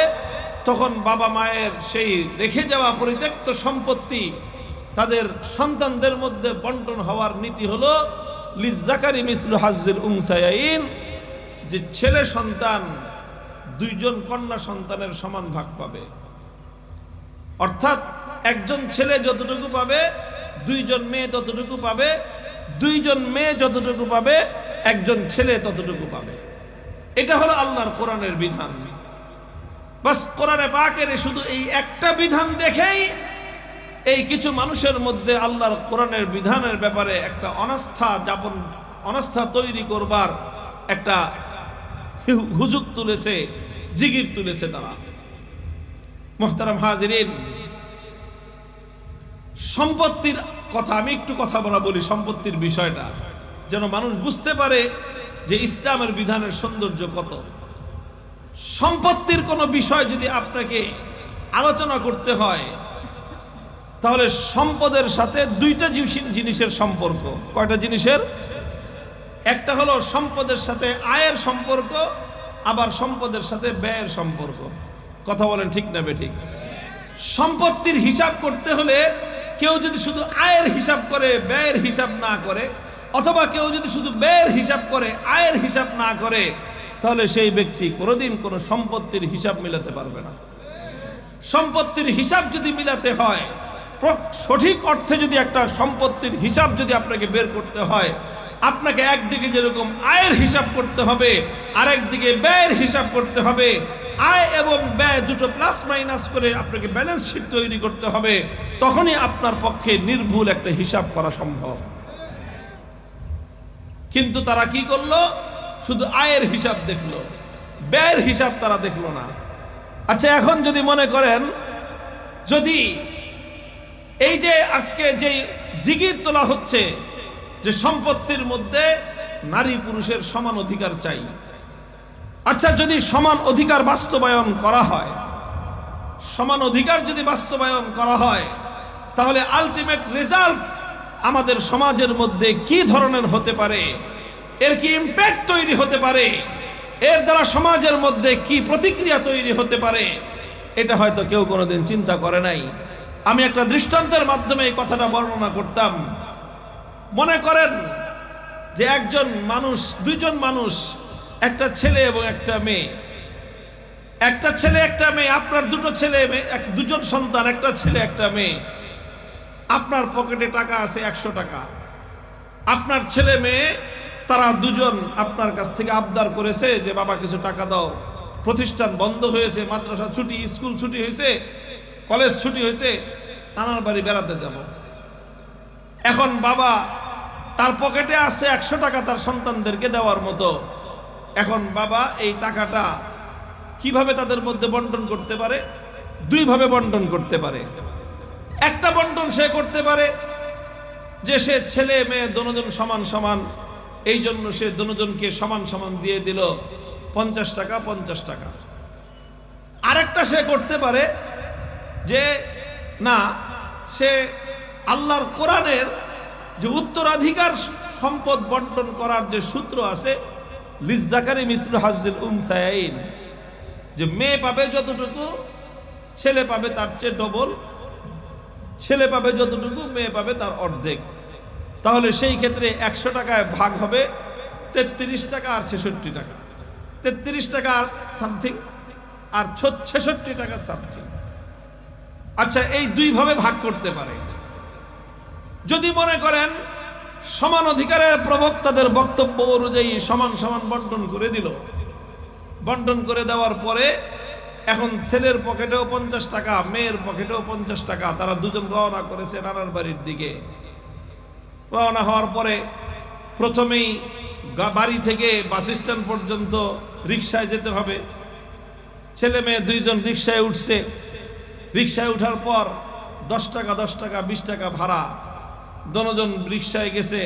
তখন বাবা মায়ের সেই রেখে যাওয়া পরিত্যক্ত সম্পত্তি তাদের সন্তানদের মধ্যে বন্টন হওয়ার নীতি হলো লিয-যাকারি মিসলু হাজ্জিল উনসায়াইন, যে ছেলে সন্তান দুইজন কন্যা সন্তানের সমান ভাগ পাবে। অর্থাৎ একজন ছেলে যতটুকু পাবে, দুইজন মেয়ে ততটুকু পাবে, দুইজন মেয়ে যতটুকু পাবে, একজন ছেলে ততটুকু পাবে। এটা হলো আল্লাহর কোরআনের বিধান। বাস কোরআনে পাকের শুধু এই একটা বিধান দেখেই এই কিছু মানুষের মধ্যে আল্লাহর কোরআনের বিধানের ব্যাপারে একটা অনাস্থা তৈরি করবার একটা হুজুগ তুলেছে, জিগির তুলেছে তারা। মুহতারাম হাজিরিন, সম্পত্তির কথা আমি একটু কথা বলি, সম্পত্তির বিষয়টা যেন মানুষ বুঝতে পারে যে ইসলামের বিধানের সৌন্দর্য কত। সম্পত্তির কোনো বিষয় যদি আপনাকে আলোচনা করতে হয়, তাহলে সম্পদের সাথে দুইটা জিনিসের সম্পর্ক। কয়টা জিনিসের? একটা হলো সম্পদের সাথে আয়ের সম্পর্ক, আবার সম্পদের সাথে ব্যয়ের সম্পর্ক। কথা বলেন ঠিক না বেঠিক? সম্পত্তির হিসাব করতে হলে কেউ যদি শুধু আয়ের হিসাব করে, ব্যয়ের হিসাব না করে, অথবা কেউ যদি শুধু ব্যয়ের হিসাব করে, আয়ের হিসাব না করে, তাহলে সেই ব্যক্তি কোনোদিন কোনো সম্পত্তির হিসাব মিলাতে পারবে না। সম্পত্তির হিসাব যদি মিলাতে হয়, সঠিক অর্থে যদি একটা সম্পত্তির হিসাব যদি আপনাকে বের করতে হয়, আপনাকে একদিকে যেরকম আয়ের হিসাব করতে হবে, আরেকদিকে ব্যয়ের হিসাব করতে হবে। আয় এবং ব্যয় দুটো প্লাস মাইনাস করে আপনাকে ব্যালেন্স শিট তৈরি করতে হবে, তখনই আপনার পক্ষে নির্ভুল একটা হিসাব করা সম্ভব। কিন্তু তারা কি করলো? শুধু আয়ের হিসাব দেখলো, ব্যয়ের হিসাব তারা দেখলো না। আচ্ছা, এখন যদি মনে করেন যদি এই যে আজকে যে জিগির তোলা হচ্ছে যে সম্পত্তির মধ্যে নারী পুরুষের সমান অধিকার চাই, আচ্ছা যদি সমান অধিকার বাস্তবায়ন করা হয়, সমান অধিকার যদি বাস্তবায়ন করা হয়, তাহলে আলটিমেট রেজাল্ট আমাদের সমাজের মধ্যে কি ধরনের হতে পারে, এর কি ইম্প্যাক্ট তৈরি হতে পারে, এর দ্বারা সমাজের মধ্যে কি প্রতিক্রিয়া তৈরি হতে পারে, এটা হয়তো কেউ কোনোদিন চিন্তা করে নাই। আমি একটা দৃষ্টান্তের মাধ্যমে এই কথাটা বর্ণনা করতাম। মনে করেন যে দুইজন মানুষ, একটা ছেলে এবং একটা মেয়ে। একটা ছেলে একটা মেয়ে, আপনার দুজন সন্তান, একটা ছেলে একটা মেয়ে। আপনার পকেটে টাকা আছে 100 টাকা। আপনার ছেলে মেয়ে তারা দুজন আপনার কাছ থেকে আবদার করেছে যে বাবা কিছু টাকা দাও, প্রতিষ্ঠান বন্ধ হয়েছে, মাদ্রাসা ছুটি, স্কুল ছুটি হয়েছে, কলেজ ছুটি হয়েছে, নানার বাড়ি বেড়াতে যাব। এখন বাবা তার পকেটে আছে 100 টাকা তার সন্তানদেরকে দেওয়ার মতো। এখন বাবা এই টাকাটা কিভাবে তাদের মধ্যে বন্টন করতে পারে? দুইভাবে বন্টন করতে পারে। একটা বন্টন সে করতে পারে যে সে ছেলে মেয়ে দুজন সমান সমান, এই জন্য সে দুজনকে সমান সমান দিয়ে দিল 50 টাকা 50 টাকা। আরেকটা সে করতে পারে যে না, সে আল্লাহর কোরআনের যে উত্তরাধিকার সম্পদ বন্টন করার যে সূত্র আছে, লিজ্জাকারি মিসলু হাজ্জিল উনসায়াইন, যে মেয়ে পাবে যতটুকু ছেলে পাবে তার চেয়ে ডবল, ছেলে পাবে যতটুকু মেয়ে পাবে তার অর্ধেক। তাহলে সেই ক্ষেত্রে 100 টাকায় ভাগ হবে 33 টাকা আর 66 টাকা, 33 টাকা আর সামথিং আর 66 টাকা সামথিং। আচ্ছা, এই দুইভাবে ভাগ করতে পারে। যদি মনে করেন সমান অধিকারের প্রবক্তাদের বক্তব্য অনুযায়ী সমান সমান বন্টন করে দিল, বন্টন করে দেওয়ার পরে এখন ছেলের পকেটেও 50 টাকা, মেয়ের পকেটেও 50 টাকা, তারা দুজন রওনা করেছে নানার বাড়ির দিকে। রওনা হওয়ার পরে প্রথমেই বাড়ি থেকে বাস স্ট্যান্ড পর্যন্ত রিকশায় যেতে হবে। ছেলে মেয়ে দুইজন রিকশায় উঠছে। রিকশায় উঠার পর 10 টাকা 10 টাকা 20 টাকা ভাড়া, দুজন রিকশায় গেছে,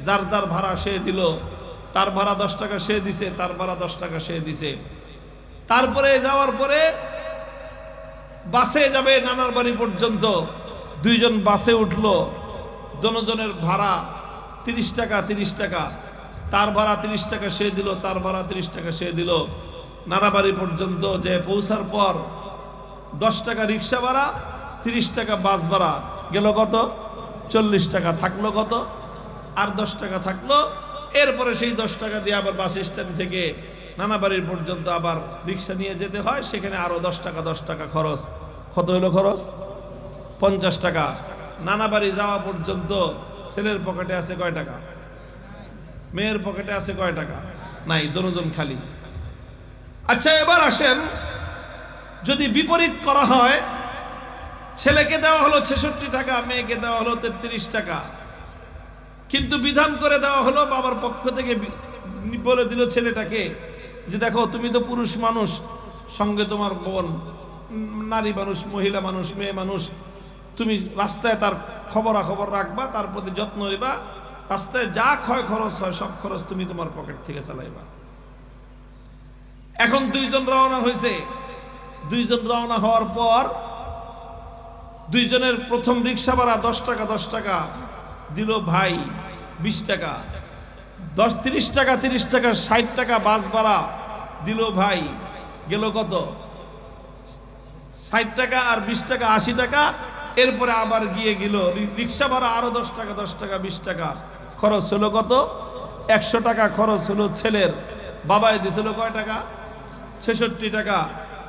যার যার ভাড়া সে দিল। তার ভাড়া 10 টাকা সে দিছে, তার ভাড়া 10 টাকা সে দিছে। তারপরে যাওয়ার পরে বাসে যাবে নানার বাড়ি পর্যন্ত। দুইজন বাসে উঠলো, দুজনের ভাড়া 30 টাকা 30 টাকা, তার ভাড়া 30 টাকা সে দিল, তার ভাড়া 30 টাকা সে দিল। নানা বাড়ি পর্যন্ত যে পৌঁছার পর 10 টাকা রিক্সা ভাড়া, 30 টাকা বাস ভাড়া, গেল কত? 40 টাকা। থাকলো কত? আর 10 টাকা থাকলো। এরপরে সেই 10 টাকা দিয়ে আবার বাস স্ট্যান্ড থেকে নানা বাড়ির পর্যন্ত আবার রিক্সা নিয়ে যেতে হয়, সেখানে আরো 10 টাকা 10 টাকা খরচ। কত হলো খরচ? 50 টাকা। নানা বাড়ি যাওয়া পর্যন্ত ছেলের পকেটে আছে কয় টাকা? মেয়ের পকেটে আছে কয় টাকা? নাই, দুজন খালি। আচ্ছা, এবার আসেন, যদি বিপরীত করা হয়, ছেলেকে দেওয়া হলো 66 টাকা, মেয়েকে দেওয়া হলো 33 টাকা, কিন্তু বিধান করে দেওয়া হলো বাবার পক্ষ থেকে, বলে দিল ছেলেটাকে যে দেখো, তুমি তো পুরুষ মানুষ, সঙ্গে তোমার বোন নারী মানুষ, মহিলা মানুষ, মেয়ে মানুষ, তুমি রাস্তায় তার খবরাখবর রাখবা, তার প্রতি যত্ন নিবা, রাস্তায় যা ক্ষয় খরচ হয় সব খরচ তুমি তোমার পকেট থেকে চালাইবা। এখন দুইজন রওনা হয়েছে। দুইজন রওনা হওয়ার পর দুইজনের প্রথম রিক্সা ভাড়া 10 টাকা 10 টাকা দিল ভাই, 20 টাকা, 30 টাকা 30 টাকা 60 টাকা বাস ভাড়া দিল ভাই, গেল কত? 60 টাকা আর 20 টাকা 80 টাকা। এরপরে আবার গিয়ে গেল রিক্সা ভাড়া আরো 10 টাকা 10 টাকা 20 টাকা, খরচ হলো কত? 100 টাকা খরচ হলো ছেলের। বাবাই দিছিল কয় টাকা? 66 টাকা।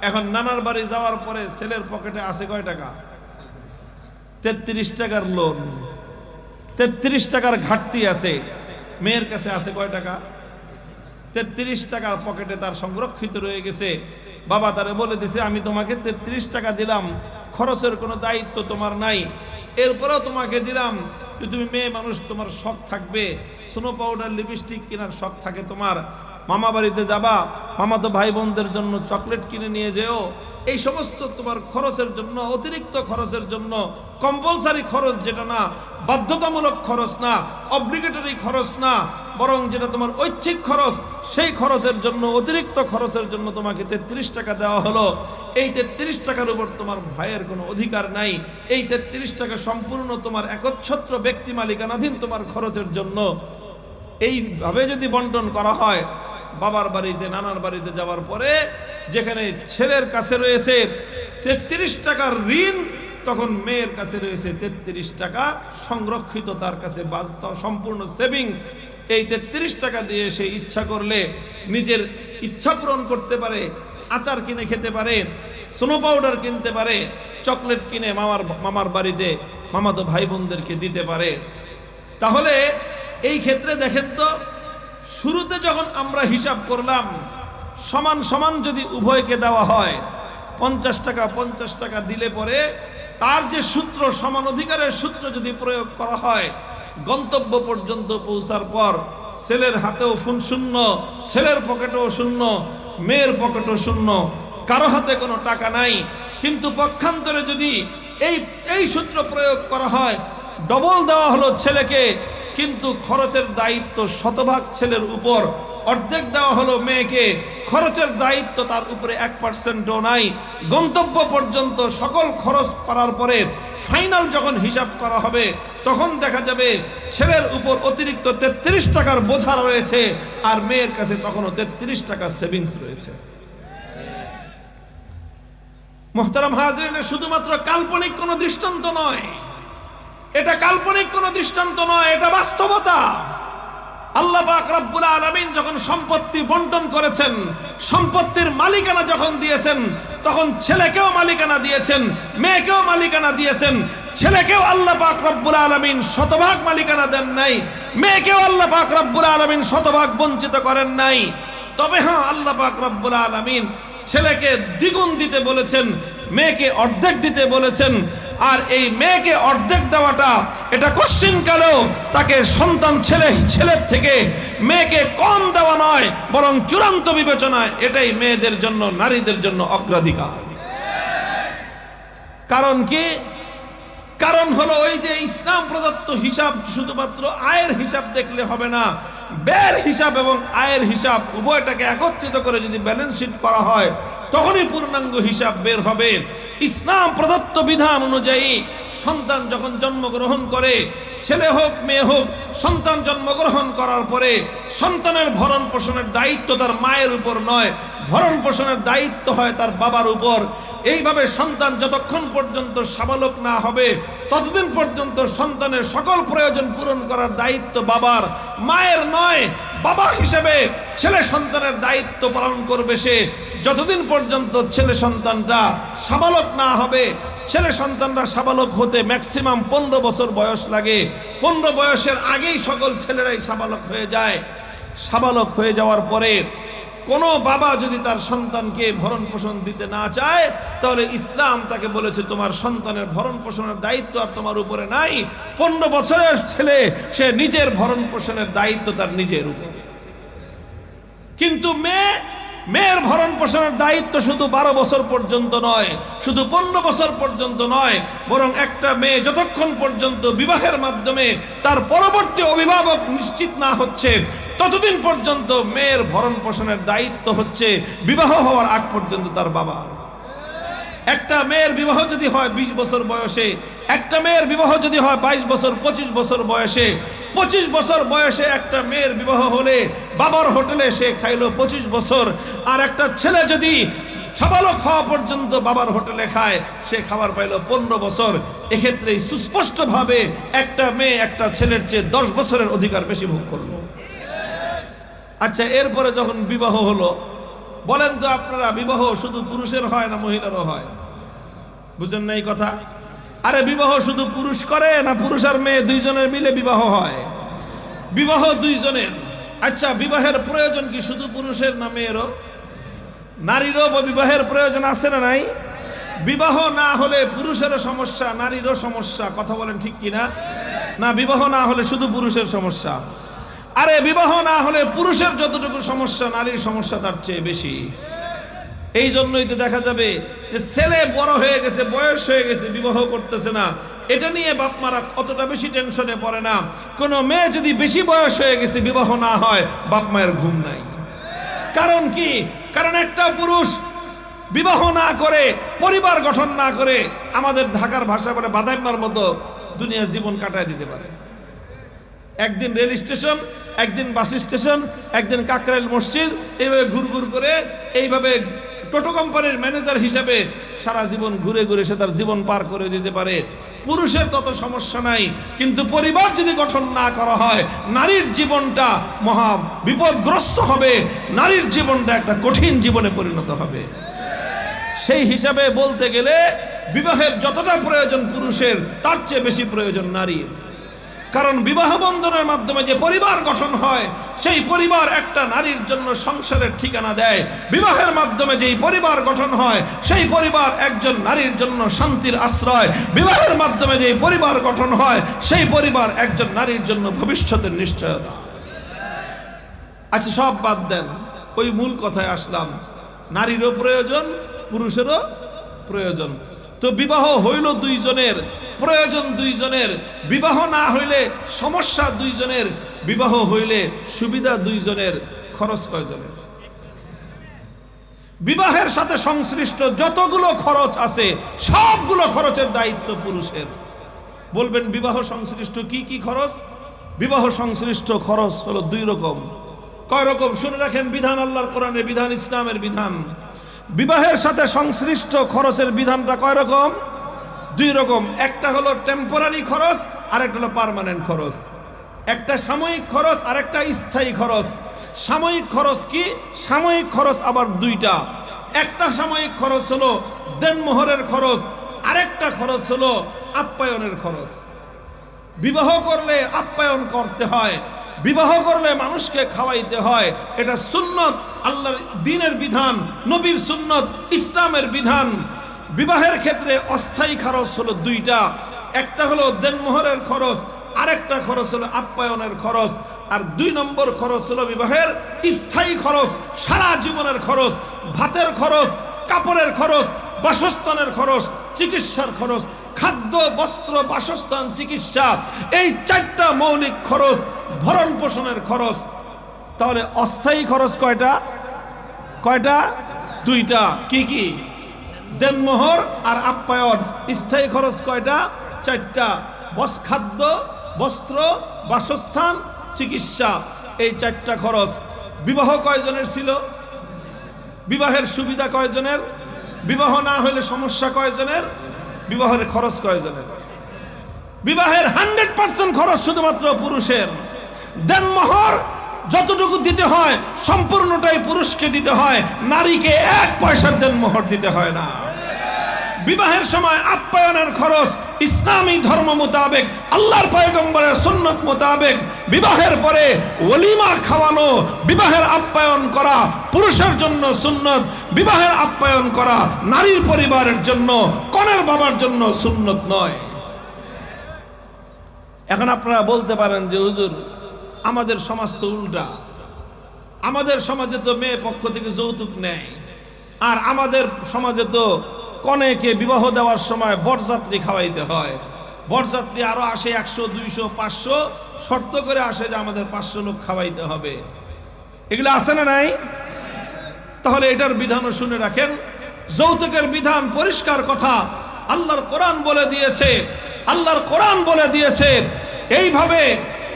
এখন নানার বাড়ি যাওয়ার পরে ছেলের পকেটে আছে কয় টাকা? 33 টাকার লোন, 33 টাকার ঘাটতি আছে। মেয়ের কাছে আছে কয় টাকা? 33 টাকা পকেটে তার সংরক্ষিত রয়ে গেছে। বাবা তারে বলে দিছে, আমি তোমাকে 33 টাকা দিলাম, খরচের কোনো দায়িত্ব তোমার নাই, এরপরেও তোমাকে দিলাম যে তুমি মেয়ে মানুষ, তোমার শখ থাকবে, স্নো পাউডার লিপস্টিক কেনার শখ থাকে তোমার, মামা বাড়িতে যাবা, মামাতো ভাই বোনদের জন্য চকলেট কিনে নিয়ে যেও, এই সমস্ত তোমার খরচের জন্য, অতিরিক্ত খরচের জন্য, কম্পালসারি খরচ যেটা না, বাধ্যতামূলক খরচ না, অব্লিগেটরি খরচ না, বরং যেটা তোমার ঐচ্ছিক খরচ, সেই খরচের জন্য, অতিরিক্ত খরচের জন্য তোমাকে 33 টাকা দেওয়া হলো। এই 33 টাকার উপর তোমার ভাইয়ের কোনো অধিকার নাই। এই 33 টাকা সম্পূর্ণ তোমার একচ্ছত্র ব্যক্তি মালিকানাধীন তোমার খরচের জন্য। এইভাবে যদি বন্টন করা হয়, বাবার বাড়িতে নানার বাড়িতে যাওয়ার পরে যেখানে ছেলের কাছে রয়েছে 33 টাকার ঋণ, তখন মেয়ের কাছে রয়েছে 33 টাকা সংরক্ষিত, তার কাছে বাস্তব সম্পূর্ণ সেভিংস। এই 33 টাকা দিয়ে সে ইচ্ছা করলে নিজের ইচ্ছা পূরণ করতে পারে, আচার কিনে খেতে পারে, স্নো পাউডার কিনতে পারে, চকলেট কিনে মামার বাড়িতে মামাতো ভাই বোনদেরকে দিতে পারে। তাহলে এই ক্ষেত্রে দেখেন তো, শুরুতে যখন আমরা হিসাব করলাম সমান সমান যদি উভয়কে দেওয়া হয়, 50 টাকা 50 টাকা দিলে পরে তার যে সূত্র, সমান অধিকারের সূত্র যদি প্রয়োগ করা হয়, গন্তব্য পর্যন্ত পৌঁছার পর ছেলের হাতেও ফোন শূন্য, ছেলের পকেটেও শূন্য, মেয়ের পকেটও শূন্য, কারো হাতে কোনো টাকা নাই। কিন্তু পক্ষান্তরে যদি এই সূত্র প্রয়োগ করা হয়, ডবল দেওয়া হলো ছেলেকে, কিন্তু খরচের দায়িত্ব শতভাগ ছেলের উপর, অর্ধেক দেওয়া হলো মেয়েকে, খরচের দায়িত্ব তার উপরে 1%ও নাই। গন্তব্য পর্যন্ত সকল খরচ করার পরে ফাইনাল যখন হিসাব করা হবে, তখন দেখা যাবে ছেলের উপর অতিরিক্ত 33 টাকার বোঝা রয়েছে, আর মেয়ের কাছে তখনও 33 টাকা সেভিংস রয়েছে। মুহতারাম হাজরিন, শুধুমাত্র কাল্পনিক কোনো দৃষ্টান্ত নয়, এটা কাল্পনিক কোনো দৃষ্টান্ত নয়, এটা বাস্তবতা। আল্লাহ পাক রব্বুল আলামিন যখন সম্পত্তি বন্টন করেছেন, সম্পত্তির মালিকানা যখন দিয়েছেন, তখন ছেলেকেও মালিকানা দিয়েছেন, মেয়েকেও মালিকানা দিয়েছেন। ছেলেকেও আল্লাহ পাক রব্বুল আলামিন শতভাগ মালিকানা দেন নাই, মেয়েকেও আল্লাহ পাক রব্বুল আলামিন শতভাগ বঞ্চিত করেন নাই। তবে হ্যাঁ, আল্লাহ পাক রব্বুল আলামিন ছেলেকে দ্বিগুণ দিতে বলেছেন, মেয়েকে অর্ধেক দিতে বলেছেন। আর এই মেয়েকে অর্ধেক দেওয়াটা, এটা কোশ্চিনকালেও তাকে সন্তান ছেলের থেকে মেয়েকে কম দেওয়া নয়, বরং চূড়ান্ত বিবেচনায় এটাই মেয়েদের জন্য, নারীদের জন্য অগ্রাধিকার। কারণ কি? কারণ হলো ওই যে ইসলাম প্রদত্ত হিসাব, শুধুমাত্র আয়ের হিসাব দেখলে হবে না, ব্যয়ের হিসাব এবং আয়ের হিসাব উভয়টাকে একত্রিত করে যদি ব্যালেন্স শিট করা হয়, তখনই পূর্ণাঙ্গ হিসাব বের হবে। ইসলাম প্রদত্ত বিধান অনুযায়ী সন্তান যখন জন্মগ্রহণ করে, ছেলে হোক মেয়ে হোক, সন্তান জন্মগ্রহণ করার পরে সন্তানের ভরণ পোষণের দায়িত্ব তার মায়ের উপর নয়, ভরণ পোষণের দায়িত্ব হয় তার বাবার উপর। এইভাবে সন্তান যতক্ষণ পর্যন্ত সাবালক না হবে, ততদিন পর্যন্ত সন্তানের সকল প্রয়োজন পূরণ করার দায়িত্ব বাবার, মায়ের নয়। বাবা হিসেবে ছেলে সন্তানের দায়িত্ব পালন করবে সে, যতদিন পর্যন্ত ছেলে সন্তানটা সাবালক না হবে। ছেলে সন্তানরা সাবালক হতে ম্যাক্সিমাম 15 বছর বয়স লাগে। 15 বয়সের আগেই সকল ছেলেরাই সাবালক হয়ে যায়। সাবালক হয়ে যাওয়ার পরে কোনো বাবা যদি তার সন্তানকে ভরণ পোষণ দিতে না চায়, তাহলে ইসলাম তাকে বলেছে তোমার সন্তানের ভরণ পোষণের দায়িত্ব আর তোমার উপরে নাই। 15 বছরের ছেলে, সে নিজের ভরণ পোষণের দায়িত্ব তার নিজের উপর। কিন্তু মেয়ের ভরণ পোষণের দায়িত্ব শুধু 12 বছর পর্যন্ত নয়, শুধু 15 বছর পর্যন্ত নয়, বরং একটা মেয়ে যতক্ষণ পর্যন্ত বিবাহের মাধ্যমে তার পরবর্তী অভিভাবক নিশ্চিত না হচ্ছে, ততদিন পর্যন্ত মেয়ের ভরণ পোষণের দায়িত্ব হচ্ছে বিবাহ হওয়ার আগ পর্যন্ত তার বাবা। একটা মেয়ের বিবাহ যদি হয় 20 বছর বয়সে, একটা মেয়ের বিবাহ যদি হয় 22 বছর 25 বছর বয়সে, 25 বছর বয়সে একটা মেয়ের বিবাহ হলে বাবার হোটেলে সে খাইলো 25 বছর। আর একটা ছেলে যদি সাবালক হওয়া পর্যন্ত বাবার হোটেলে খায়, সে খাবার পাইলো 15 বছর। এক্ষেত্রে সুস্পষ্টভাবে একটা মেয়ে একটা ছেলের চেয়ে 10 বছরের অধিকার বেশি ভোগ করলো। আচ্ছা, এরপরে যখন বিবাহ হলো, বলেন তো আপনারা, বিবাহ শুধু পুরুষের হয় না মহিলারও হয়? বুঝেন না এই কথা? আরে বিবাহ শুধু পুরুষ করে না পুরুষ আর মেয়ে দুইজনের মিলে বিবাহ হয়? বিবাহ দুইজনের। আচ্ছা, বিবাহের প্রয়োজন কি শুধু পুরুষের না মেয়েরও? নারীরও বিবাহের প্রয়োজন আছে না নাই? বিবাহ না হলে পুরুষেরও সমস্যা, নারীরও সমস্যা। কথা বলেন ঠিক কিনা? না, বিবাহ না হলে শুধু পুরুষের সমস্যা? আরে বিবাহ না হলে পুরুষের যতটুকু সমস্যা, নারীর সমস্যা তার চেয়ে বেশি। এই জন্যই তো দেখা যাবে যে ছেলে বড় হয়ে গেছে, বয়স হয়ে গেছে, বিবাহ করতেছে না, এটা নিয়ে বাপ মারা অতটা বেশি টেনশনে পড়ে না। কোনো মেয়ে যদি বেশি বয়স হয়ে গেছে, বিবাহ না হয়, বাপ মায়ের ঘুম নাই। কারণ কি? কারণ একটা পুরুষ বিবাহ না করে, পরিবার গঠন না করে, আমাদের ঢাকার ভাষা বলে বাদাইমার মতো দুনিয়া জীবন কাটায় দিতে পারে। একদিন রেল স্টেশন, একদিন বাস স্টেশন, একদিন কাকরাইল মসজিদ, এইভাবে ঘুরঘুর করে, এইভাবে টোটো কোম্পানির ম্যানেজার হিসেবে সারা জীবন ঘুরে ঘুরে সে তার জীবন পার করে দিতে পারে, পুরুষের তত সমস্যা নাই। কিন্তু পরিবার যদি গঠন না করা হয়, নারীর জীবনটা মহা বিপদগ্রস্ত হবে, নারীর জীবনটা একটা কঠিন জীবনে পরিণত হবে। সেই হিসাবে বলতে গেলে বিবাহের যতটা প্রয়োজন পুরুষের, তার চেয়ে বেশি প্রয়োজন নারীর। কারণ বিবাহ বন্ধনের মাধ্যমে যে পরিবার গঠন হয়, সেই পরিবার একটা নারীর জন্য সংসারের ঠিকানা দেয়। বিবাহের মাধ্যমে যেই পরিবার গঠন হয়, সেই পরিবার একজন নারীর জন্য শান্তির আশ্রয়। বিবাহের মাধ্যমে যেই পরিবার গঠন হয়, সেই পরিবার একজন নারীর জন্য ভবিষ্যতের নিশ্চয়তা। আচ্ছা, সব বাদ দেন, ওই মূল কথায় আসলাম। নারীরও প্রয়োজন, পুরুষেরও প্রয়োজন। তো বিবাহ হইল দুইজনের, প্রয়োজন দুইজনের। বিবাহ না হইলে সমস্যা দুইজনের, বিবাহ হইলে সুবিধা দুইজনের। খরচ কয়জনের? বিবাহের সাথে সংশ্লিষ্ট যতগুলো খরচ আছে, সবগুলো খরচের দায়িত্ব পুরুষের। বলবেন বিবাহ সংশ্লিষ্ট কি কি খরচ? বিবাহ সংশ্লিষ্ট খরচ হলো দুই রকম। কয় রকম? শুনে রাখেন, বিধান আল্লাহর কোরআনের বিধান, ইসলামের বিধান। বিবাহের সাথে সংশ্লিষ্ট খরচের বিধানটা কয় রকম? দুই রকম। একটা হলো টেম্পোরারি খরচ, আর একটা হলো পার্মানেন্ট খরচ। একটা সাময়িক খরচ আর একটা স্থায়ী খরচ। সাময়িক খরচ কি? সাময়িক খরচ আবার দুইটা। একটা সাময়িক খরচ হলো দেনমোহরের খরচ, আরেকটা খরচ হলো আপ্যায়নের খরচ। বিবাহ করলে আপ্যায়ন করতে হয়, বিবাহ করলে মানুষকে খাওয়াইতে হয়। এটা সুন্নত, আল্লাহর দ্বীনের বিধান, নবীর সুন্নত, ইসলামের বিধান। বিবাহের ক্ষেত্রে অস্থায়ী খরচ হলো দুইটা। একটা হলো দেনমোহরের খরচ, আরেকটা খরচ হলো আপ্যায়নের খরচ। আর দুই নম্বর খরচ হলো বিবাহের স্থায়ী খরচ, সারা জীবনের খরচ। ভাতের খরচ, কাপড়ের খরচ, বাসস্থানের খরচ, চিকিৎসার খরচ। খাদ্য, বস্ত্র, বাসস্থান, চিকিৎসা, এই চারটা মৌলিক খরচ, ভরণ পোষণের খরচ। তাহলে অস্থায়ী খরচ কয়টা? কয়টা? দুইটা। কি কি? দেনমোহর আর আপ্যায়ন। স্থায়ী খরচ কয়টা? চারটা। খাদ্য, বস্ত্র, বাসস্থান, চিকিৎসা, এই চারটা খরচ। বিবাহ কয়জনের ছিল? বিবাহের সুবিধা কয়জনের? বিবাহ না হলে সমস্যা কয়জনের? বিবাহের খরচ কয়জনের? বিবাহের 100% খরচ শুধুমাত্র পুরুষের। দেনমোহর যতটুকু দিতে হয় সম্পূর্ণটাই পুরুষকে দিতে হয়, নারীকে 1 পয়সার দেনমোহর দিতে হয় না। বিবাহের সময় আপ্যায়নের খরচ ইসলামী ধর্ম মোতাবেক, আল্লাহর পয়গম্বরের সুন্নত মোতাবেক বিবাহের পরে ওলিমা খাওয়ানো, বিবাহের আপ্যায়ন করা পুরুষের জন্য সুন্নত। বিবাহের আপ্যায়ন করা নারীর পরিবারের জন্য, কনের বাবার জন্য সুন্নত নয়। এখন আপনারা বলতে পারেন যে হুজুর, আমাদের সমাজ তো উল্টা। আমাদের সমাজে তো মেয়ে পক্ষ থেকে যৌতুক নেয়, আর আমাদের সমাজে তো কনেকে বিবাহ দেওয়ার সময় বরযাত্রী খাওয়াইতে হয়। বরযাত্রী আরো আসে 100, 200, 500 শর্ত করে আসে যে আমাদের 500 লোক খাওয়াইতে হবে। এগুলো আছে না নাই? তাহলে এটার বিধানও শুনে রাখেন। যৌতুকের বিধান পরিষ্কার কথা, আল্লাহর কোরআন বলে দিয়েছে। আল্লাহর কোরআন বলে দিয়েছে এইভাবে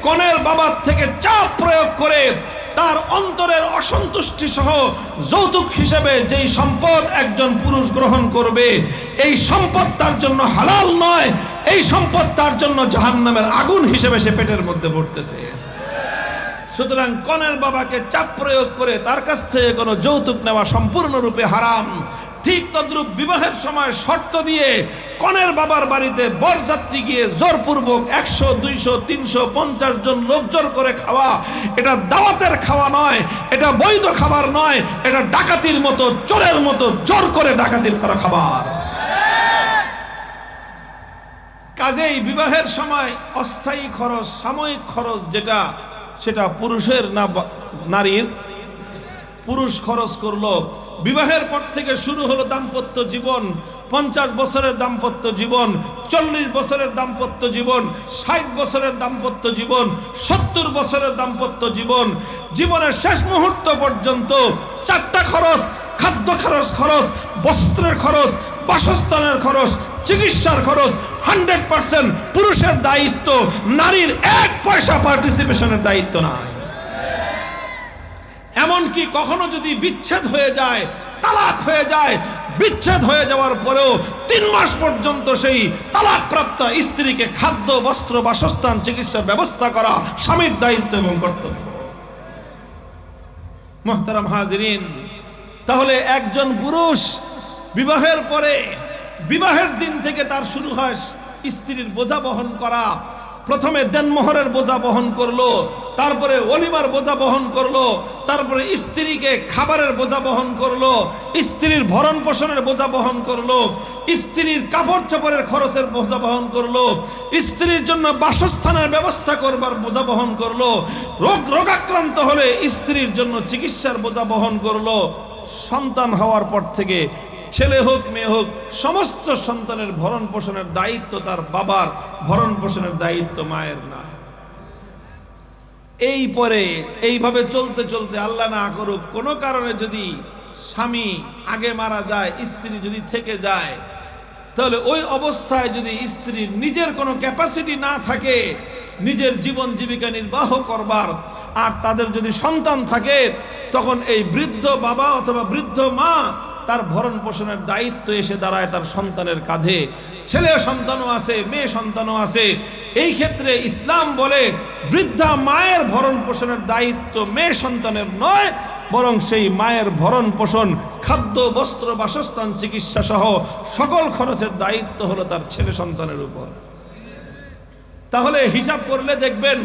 কনের বাবার থেকে চাপ প্রয়োগ করে তার অন্তরের অসন্তুষ্টি সহ যৌতুক হিসেবে যেই সম্পদ একজন পুরুষ গ্রহণ করবে, এই সম্পদ তার জন্য হালাল নয়। এই সম্পদ তার জন্য জাহান্নামের আগুন হিসেবে সে পেটের মধ্যে পড়তেছে। সুতরাং কনের বাবাকে চাপ প্রয়োগ করে তার কাছ থেকে কোনো যৌতুক নেওয়া সম্পূর্ণরূপে হারাম। ঠিক তদ্রূপ বিবাহের সময় শর্ত দিয়ে কনের বাবার বাড়িতে বরযাত্রী গিয়ে জোরপূর্বক 100, 200, 350 জন লোক জোর করে খাওয়া, এটা দাওয়াতের খাওয়া নয়, এটা বৈধ খাবার নয়, এটা ডাকাতির মতো, চোরের মতো জোর করে ডাকাতির করা খাবার। কাজেই বিবাহের সময় অস্থায়ী খরচ, সাময়িক খরচ যেটা, সেটা পুরুষের না নারীর? পুরুষ খরচ করলো। বিবাহের পর থেকে শুরু হলো দাম্পত্য জীবন। 50 বছরের দাম্পত্য জীবন, 40 বছরের দাম্পত্য জীবন, 60 বছরের দাম্পত্য জীবন, 70 বছরের দাম্পত্য জীবন। জীবনের শেষ মুহূর্ত পর্যন্ত 4টা খরচ: খাদ্য খরচ, বস্ত্রের খরচ, বাসস্থানের খরচ, চিকিৎসার খরচ 100% পুরুষের দায়িত্ব। নারীর 1 পয়সা পার্টিসিপেশনের দায়িত্ব নাই। এমনকি কখনো যদি বিচ্ছেদ হয়ে যায়, তালাক হয়ে যায়, বিচ্ছেদ হয়ে যাওয়ার পরেও 3 মাস পর্যন্ত সেই তালাকপ্রাপ্ত স্ত্রীকে খাদ্য, বস্ত্র, বাসস্থান, চিকিৎসার ব্যবস্থা করা স্বামীর দায়িত্ব এবং কর্তব্য। মুহতারাম হাজিরিন, তাহলে একজন পুরুষ বিবাহের পরে, বিবাহের দিন থেকে তার শুরু হয় স্ত্রীর বোঝা বহন করা। প্রথমে দেনমোহরের বোঝা বহন করলো, তারপরে ওলিমার বোঝা বহন করলো, তারপরে স্ত্রীকে খাবারের বোঝা বহন করলো, স্ত্রীর ভরণ পোষণের বোঝা বহন করলো, স্ত্রীর কাপড় চোপড়ের খরচের বোঝা বহন করলো, স্ত্রীর জন্য বাসস্থানের ব্যবস্থা করবার বোঝা বহন করলো, রোগাক্রান্ত হলে স্ত্রীর জন্য চিকিৎসার বোঝা বহন করলো। সন্তান হওয়ার পর থেকে ছেলে হোক মেয়ে হোক, সমস্ত সন্তানের ভরণ পোষণের দায়িত্ব তার বাবার, ভরণ পোষণের দায়িত্ব মায়ের না। এই পরে এইভাবে চলতে চলতে আল্লাহ না করুক কোনো কারণে যদি স্বামী আগে মারা যায়, স্ত্রী যদি থেকে যায়, তাহলে ওই অবস্থায় যদি স্ত্রীর নিজের কোনো ক্যাপাসিটি না থাকে নিজের জীবন জীবিকা নির্বাহ করবার, আর তাদের যদি সন্তান থাকে, তখন এই বৃদ্ধ বাবা অথবা বৃদ্ধ মা তার ভরণ পোষণের দায়িত্ব এসে দাঁড়ায় তার সন্তানের কাঁধে। ছেলে সন্তানও আছে, মেয়ে সন্তানও আছে। এই ক্ষেত্রে ইসলাম বলে বৃদ্ধা মায়ের ভরণ পোষণের দায়িত্ব মেয়ে সন্তানের নয়, বরং সেই মায়ের ভরণ পোষণ, খাদ্য, বস্ত্র, বাসস্থান, চিকিৎসা সহ সকল খরচের দায়িত্ব হলো তার ছেলে সন্তানের উপর। তাহলে হিসাব করলে দেখবেন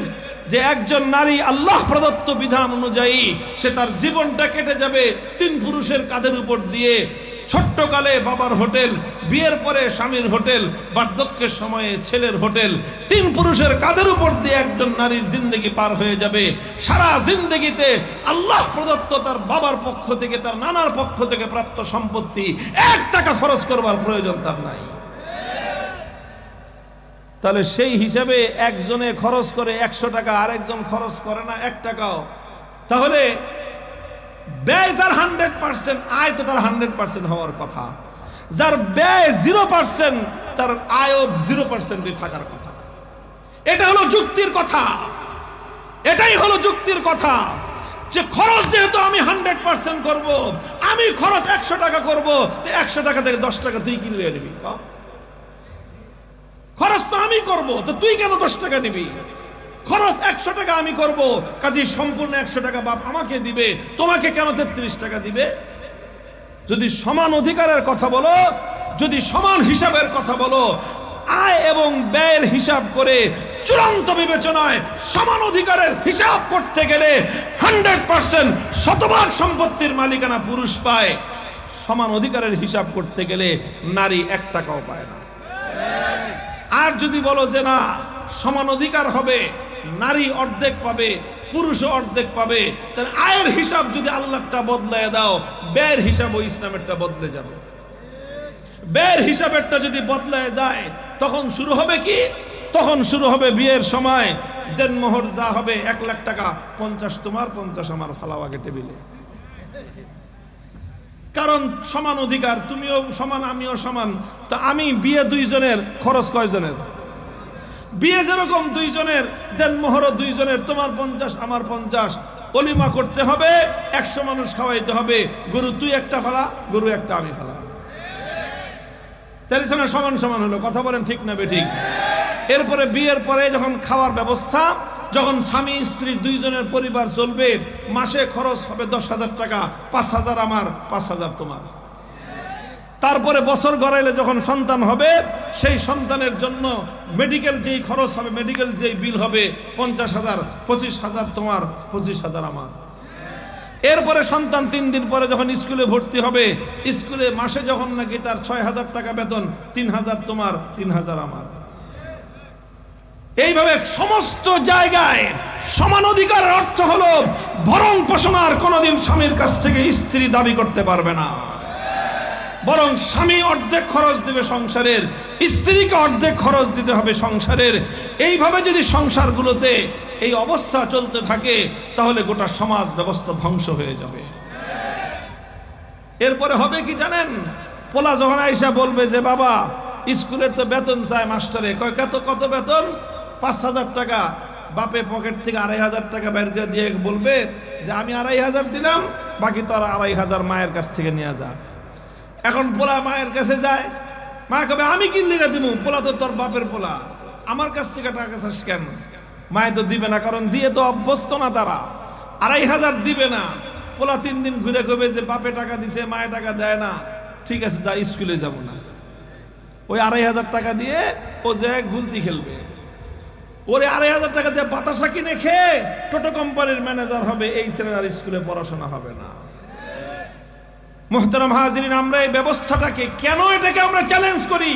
যে একজন নারী আল্লাহ প্রদত্ত বিধান অনুযায়ী সে তার জীবনটা কেটে যাবে 3 পুরুষের কাঁধের উপর দিয়ে। ছোট্টকালে বাবার হোটেল, বিয়ের পরে স্বামীর হোটেল, বার্ধক্যের সময়ে ছেলের হোটেল, 3 পুরুষের কাঁধের উপর দিয়ে একজন নারীর জিন্দেগি পার হয়ে যাবে। সারা জিন্দেগিতে আল্লাহ প্রদত্ত তার বাবার পক্ষ থেকে, তার নানার পক্ষ থেকে প্রাপ্ত সম্পত্তি 1 টাকা খরচ করবার প্রয়োজন তার নাই। তাহলে সেই হিসাবে একজনে খরচ করে 100 টাকা, আরেকজন খরচ করে না 1 টাকাও। তাহলে ব্যয় যার 100%, আয় তো তার 100% হওয়ার কথা। যার ব্যয় 0%, তার আয়ও 0%ই থাকার কথা। এটা হলো যুক্তির কথা, এটাই হলো যুক্তির কথা যে খরচ যেহেতু আমি 100% করব, আমি খরচ 100 টাকা করব, তো 100 টাকা থেকে 10 টাকা তুই কিনে নিবি। খরচ তো আমি করব, তো তুই কেন 10 টাকা নিবি? খরচ 100 টাকা আমি করব, কাজে সম্পূর্ণ 100 টাকা বাপ আমাকে দিবে, তোমাকে কেন 33 টাকা দিবে? যদি সমান অধিকারের কথা বলো, যদি সমান হিসাবের কথা বলো, আয় এবং ব্যয়ের হিসাব করে চূড়ান্ত বিবেচনায় সমান অধিকারের হিসাব করতে গেলে 100% শতভাগ সম্পত্তির মালিকানা পুরুষ পায়। সমান অধিকারের হিসাব করতে গেলে নারী 1 টাকাও পায় না। আর যদি বলো যে না, সমান অধিকার হবে, নারী অর্ধেক পাবে, পুরুষও অর্ধেক পাবে, তাহলে আয়ের হিসাব যদি আল্লাহটা বদলায় দাও, ব্যয়ের হিসাব ও ইসলামেরটা বদলে যাবে। ব্যয়ের হিসাবেরটা যদি বদলায় যায়, তখন শুরু হবে কি? তখন শুরু হবে বিয়ের সময় দেনমোহর যা হবে 1 লাখ টাকা, 50 তোমার, 50 আমার, ফালাও আগে টেবিলে। কারণ সমান অধিকার, তুমিও সমান, আমিও সমান। তো আমি বিয়ে 2 জনের, খরচ কয়জনের? বিয়ে যেরকম 2 জনের, দেনমোহরও 2 জনের, তোমার 50 আমার 50। অলিমা করতে হবে, 100 মানুষ খাওয়াইতে হবে। গরু তুই একটা ফালা, গরু একটা আমি ফালা, তাহলে সমান সমান হলো। কথা বলেন ঠিক না বেঠিক? এরপরে বিয়ের পরে যখন খাওয়ার ব্যবস্থা, যখন স্বামী স্ত্রী 2 জনের পরিবার চলবে, মাসে খরচ হবে 10,000 টাকা, 5,000 আমার, 5,000 তোমার। তারপরে বছর গড়াইলে যখন সন্তান হবে, সেই সন্তানের জন্য মেডিকেল যেই খরচ হবে, মেডিকেল যেই বিল হবে 50,000, 25,000 তোমার, 25,000 আমার। এরপরে সন্তান 3 দিন পরে যখন স্কুলে ভর্তি হবে, স্কুলে মাসে যখন নাকি তার 6,000 টাকা বেতন, 3,000 তোমার, 3,000 আমার। এইভাবে সমস্ত জায়গায় সমান অধিকারের অর্থ হলো ভরণ পোষণ আর কোনোদিন স্বামীর কাছ থেকে স্ত্রী দাবি করতে পারবে না, বরং স্বামী অর্ধেক খরচ দেবে সংসারের, স্ত্রীকে অর্ধেক খরচ দিতে হবে সংসারের। এইভাবে যদি সংসারগুলোতে এই অবস্থা চলতে থাকে, তাহলে গোটা সমাজ ব্যবস্থা ধ্বংস হয়ে যাবে। এরপরে হবে কি জানেন? পোলা যখন আইসা বলবে যে বাবা স্কুলের তো বেতন চায় মাস্টারে, কয় কত বেতন? 5,000 টাকা। বাপে পকেট থেকে 2500 টাকা বের করে দিয়ে বলবে যে আমি 2500 দিলাম, বাকি তোর 2500 মায়ের কাছ থেকে নিয়ে যা। এখন পোলা মায়ের কাছে যায়, মা কবে আমি কিনলি না দিব, পোলা তো তোর বাপের পোলা, আমার কাছ থেকে টাকা চাস কেন? মায়ে তো দিবে না, কারণ দিয়ে তো অভ্যস্ত না তারা। 2500 দিবে না। পোলা 3 দিন ঘুরে কবে যে বাপে টাকা দিছে, মায়ে টাকা দেয় না, ঠিক আছে যা, স্কুলে যাব না। ওই 2500 টাকা দিয়ে ও যে গুলতি খেলবে। ওরে 2500 টাকা যে বাতাসা কিনে খেয়ে টোটো কোম্পানির ম্যানেজার হবে, এই ছেলের আর স্কুলে পড়াশোনা হবে না। মুহতারাম হাজিরিন, আমরা এই ব্যবস্থাটাকে কেন, এটাকে আমরা চ্যালেঞ্জ করি,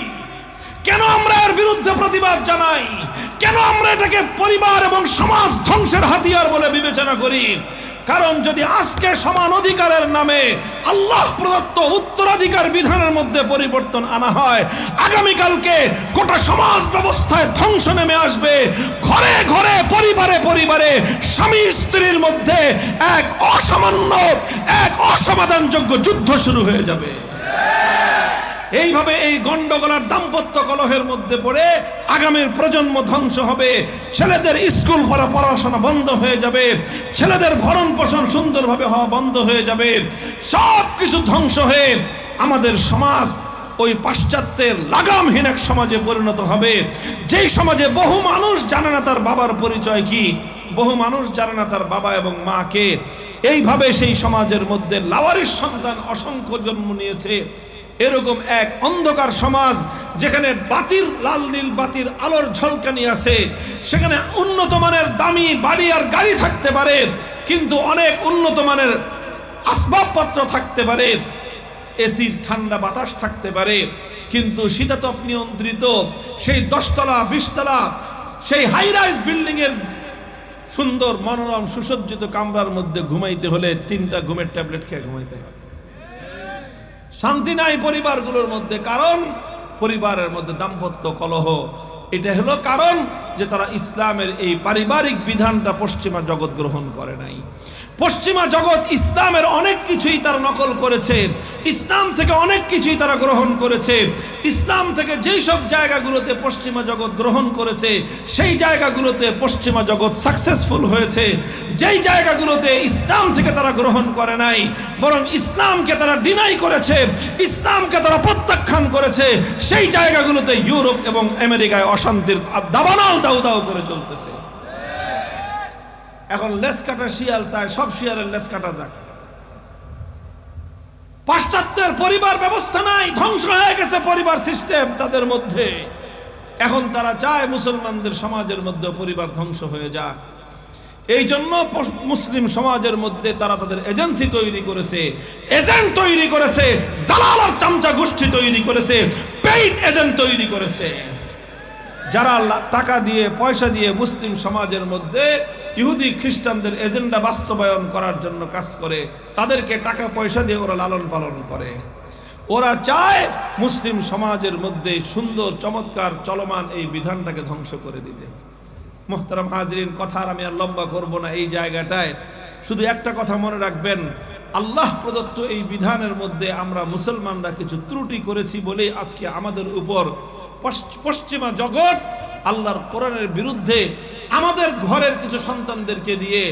কেন আমরা এর বিরুদ্ধে প্রতিবাদ জানাই, কেন আমরা এটাকে পরিবার এবং সমাজ ধ্বংসের হাতিয়ার বলে বিবেচনা করি? কারণ যদি আজকে সমান অধিকারের নামে আল্লাহ প্রদত্ত উত্তরাধিকার বিধানের মধ্যে পরিবর্তন আনা হয়, আগামীকালকে গোটা সমাজ ব্যবস্থায় ধ্বংস নেমে আসবে। ঘরে ঘরে, পরিবারে পরিবারে, স্বামী স্ত্রীর মধ্যে এক অসামান্য, এক অসমাধানযোগ্য যুদ্ধ শুরু হয়ে যাবে। এইভাবে এই গন্ডগোলার দাম্পত্য কলহের মধ্যে পড়ে আগামীর প্রজন্ম ধ্বংস হবে। ছেলেদের স্কুল পড়াশোনা বন্ধ হয়ে যাবে, ছেলেদের ভরণ পোষণ সুন্দরভাবে হওয়া বন্ধ হয়ে যাবে। সব কিছু ধ্বংস হয়ে আমাদের সমাজ ওই পাশ্চাত্যের লাগামহীন এক সমাজে পরিণত হবে, যেই সমাজে বহু মানুষ জানে না তার বাবার পরিচয় কি, বহু মানুষ জানে না তার বাবা এবং মাকে। এইভাবে সেই সমাজের মধ্যে লাওয়ারিস সন্তান অসংখ্য জন্ম নিয়েছে। এরকম এক অন্ধকার সমাজ, যেখানে বাতির, লাল নীল বাতির আলোর ঝলকানি আছে, সেখানে উন্নত মানের দামি বাড়ি আর গাড়ি থাকতে পারে, কিন্তু অনেক উন্নত মানের আসবাবপত্র থাকতে পারে, এসির ঠান্ডা বাতাস থাকতে পারে, কিন্তু শীতাতপ নিয়ন্ত্রিত সেই 10 তলা 20 তলা সেই হাই রাইজ বিল্ডিং এর সুন্দর মনোরম সুসজ্জিত কামরার মধ্যে ঘুমাইতে হলে 3টা ঘুমের ট্যাবলেট খেয়ে ঘুমাইতে হয়। শান্তি নাই পরিবারগুলোর মধ্যে, কারণ পরিবারের মধ্যে দাম্পত্য কলহ। এটা হলো কারণ যে তারা ইসলামের এই পারিবারিক বিধানটা পশ্চিমা জগৎ গ্রহণ করে নাই। পশ্চিমা জগৎ ইসলামের অনেক কিছুই তারা নকল করেছে, ইসলাম থেকে অনেক কিছুই তারা গ্রহণ করেছে। ইসলাম থেকে যেই সব জায়গাগুলোতে পশ্চিমা জগৎ গ্রহণ করেছে, সেই জায়গাগুলোতে পশ্চিমা জগৎ সাকসেসফুল হয়েছে। যেই জায়গাগুলোতে ইসলাম থেকে তারা গ্রহণ করে নাই, বরং ইসলামকে তারা ডিনাই করেছে, ইসলামকে তারা প্রত্যাখ্যান করেছে, সেই জায়গাগুলোতে ইউরোপ এবং আমেরিকায় অশান্তির দাবানল দাউ দাউ করে চলতেছে। এখন লেস কাটা শিয়াল চায় সব শিয়ালের লেস কাটা যাক। পাশ্চাত্যের পরিবার ব্যবস্থা নাই, ধ্বংস হয়ে গেছে পরিবার সিস্টেম তাদের মধ্যে। এখন তারা চায় মুসলমানদের সমাজের মধ্যে পরিবার ধ্বংস হয়ে যাক। এই জন্য মুসলিম সমাজের মধ্যে তারা তাদের এজেন্সি তৈরি করেছে, এজেন্ট তৈরি করেছে, দালাল আর চামচা গোষ্ঠী তৈরি করেছে, পেইড এজেন্ট তৈরি করেছে, যারা টাকা দিয়ে পয়সা দিয়ে মুসলিম সমাজের মধ্যে ইহুদি খ্রিস্টানদের এজেন্ডা বাস্তবায়ন করার জন্য কাজ করে। তাদেরকে টাকা পয়সা দিয়ে ওরা লালন পালন করে। ওরা চায় মুসলিম সমাজের মধ্যে সুন্দর চমৎকার চলমান এই বিধানটাকে ধ্বংস করে দিতে। মুহতারাম হাজিরিন, কথা আর আমি আর লম্বা করব না। এই জায়গাটায় শুধু একটা কথা মনে রাখবেন, আল্লাহ প্রদত্ত এই বিধানের মধ্যে আমরা মুসলমানরা কিছু ত্রুটি করেছি বলেই আজকে আমাদের উপর পশ্চিমা জগৎ আল্লাহর কোরআনের বিরুদ্ধে আমাদের ঘরের কিছু সন্তানদেরকে দিয়ে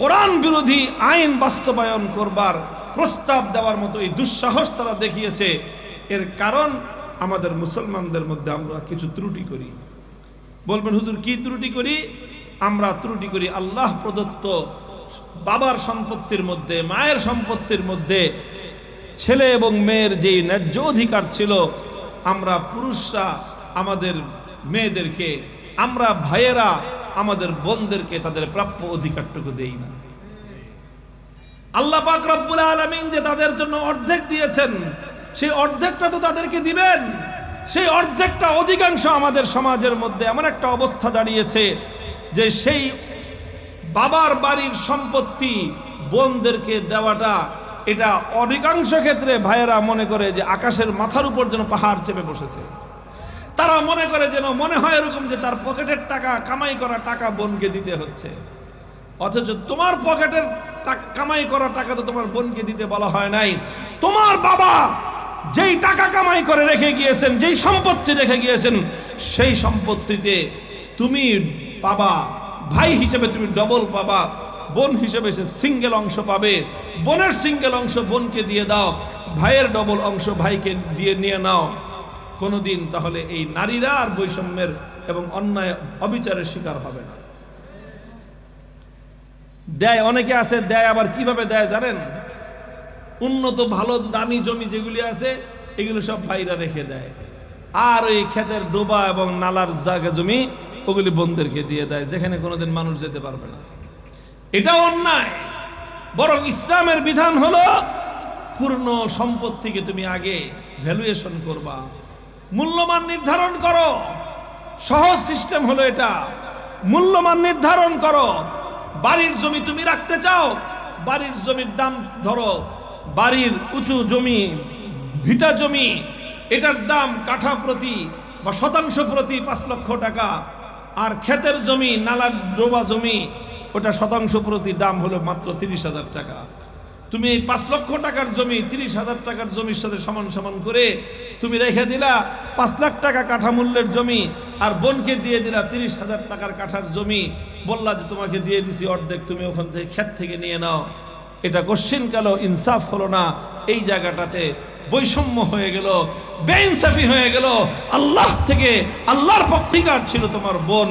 কোরআন বিরোধী আইন বাস্তবায়ন করবার প্রস্তাব দেওয়ার মতো এই দুঃসাহস তারা দেখিয়েছে। এর কারণ আমাদের মুসলমানদের মধ্যে আমরা কিছু ত্রুটি করি। বলবেন হুজুর কি ত্রুটি করি? আমরা ত্রুটি করি আল্লাহ প্রদত্ত বাবার সম্পত্তির মধ্যে, মায়ের সম্পত্তির মধ্যে ছেলে এবং মেয়ের যে ন্যায্য অধিকার ছিল, আমরা পুরুষরা আমাদের মেয়েদেরকে, আমরা ভাইয়েরা আমাদের বোনদেরকে তাদের প্রাপ্য অধিকারটুকু দেই না। আল্লাহ পাক রব্বুল আলামিন যে তাদের জন্য অর্ধেক দিয়েছেন, সেই অর্ধেকটা তো তাদেরকে দিবেন। সেই অর্ধেকটা অধিকাংশ আমাদের সমাজের মধ্যে এমন একটা অবস্থা দাঁড়িয়েছে যে সেই বাবার বাড়ির সম্পত্তি বোনদেরকে দেওয়াটা, এটা অধিকাংশ ক্ষেত্রে ভাইয়েরা মনে করে যে আকাশের মাথার উপর যেন পাহাড় চেপে বসেছে। তারা মনে করে যেন, মনে হয় এরকম যে তার পকেটের টাকা, কামাই করা টাকা বোনকে দিতে হচ্ছে, অথচ তোমার পকেটের কামাই করা টাকা তো তোমার বোনকে দিতে বলা হয় নাই। তোমার বাবা যেই টাকা কামাই করে রেখে গিয়েছেন, যেই সম্পত্তি রেখে গিয়েছেন, সেই সম্পত্তিতে তুমি বাবা ভাই হিসেবে তুমি ডবল পাবা, বোন হিসেবে সে সিঙ্গেল অংশ পাবে। বোনের সিঙ্গেল অংশ বোনকে দিয়ে দাও, ভাইয়ের ডবল অংশ ভাইকে দিয়ে নিয়ে নাও। কোনোদিন তাহলে এই নারীরা আর বৈষম্যের এবং অন্যায় অবিচারের শিকার হবে না। দেয় অনেকে আছে, দেয় আবার কিভাবে দেয় জানেন? উন্নত ভালো দামি জমি যেগুলি আছে এগুলো সব ভাইরা রেখে দেয়, আর ওই ক্ষেতের ডোবা এবং নালার জায়গা জমি ওগুলি বোনদেরকে দিয়ে দেয়, যেখানে কোনোদিন মানুষ যেতে পারবে না। এটা অন্যায়। বরং ইসলামের বিধান হলো পূর্ণ সম্পত্তিকে তুমি আগে ভ্যালুয়েশন করবা, মূল্যমান নির্ধারণ করো। সহজ সিস্টেম হলো এটা, মূল্যমান নির্ধারণ করো। বাড়ির জমি তুমি রাখতে চাও, বাড়ির জমির দাম ধরো, বাড়ির উঁচু জমি ভিটা জমি এটার দাম কাঠা প্রতি বা শতাংশ প্রতি 5 লক্ষ টাকা, আর ক্ষেতের জমি নালা ডোবা জমি ওটা শতাংশ প্রতি দাম হলো মাত্র 30,000 টাকা। তুমি এই 5 লক্ষ টাকার জমি 30,000 টাকার জমির সাথে সমান সমান করে তুমি রেখে দিলা 5 লাখ টাকা কাঠা মূল্যের জমি, আর বোনকে দিয়ে দিলা 30,000 টাকার কাঠার জমি, বললা যে তোমাকে দিয়ে দিছি অর্ধেক, তুমি ওখান থেকে ক্ষেত থেকে নিয়ে নাও। এটা কোশ্চিন কালো ইনসাফ হলো না। এই জায়গাটাতে বৈষম্য হয়ে গেল, বেইনসাফি হয়ে গেল। আল্লাহ থেকে, আল্লাহর পক্ষিকার ছিল তোমার বোন,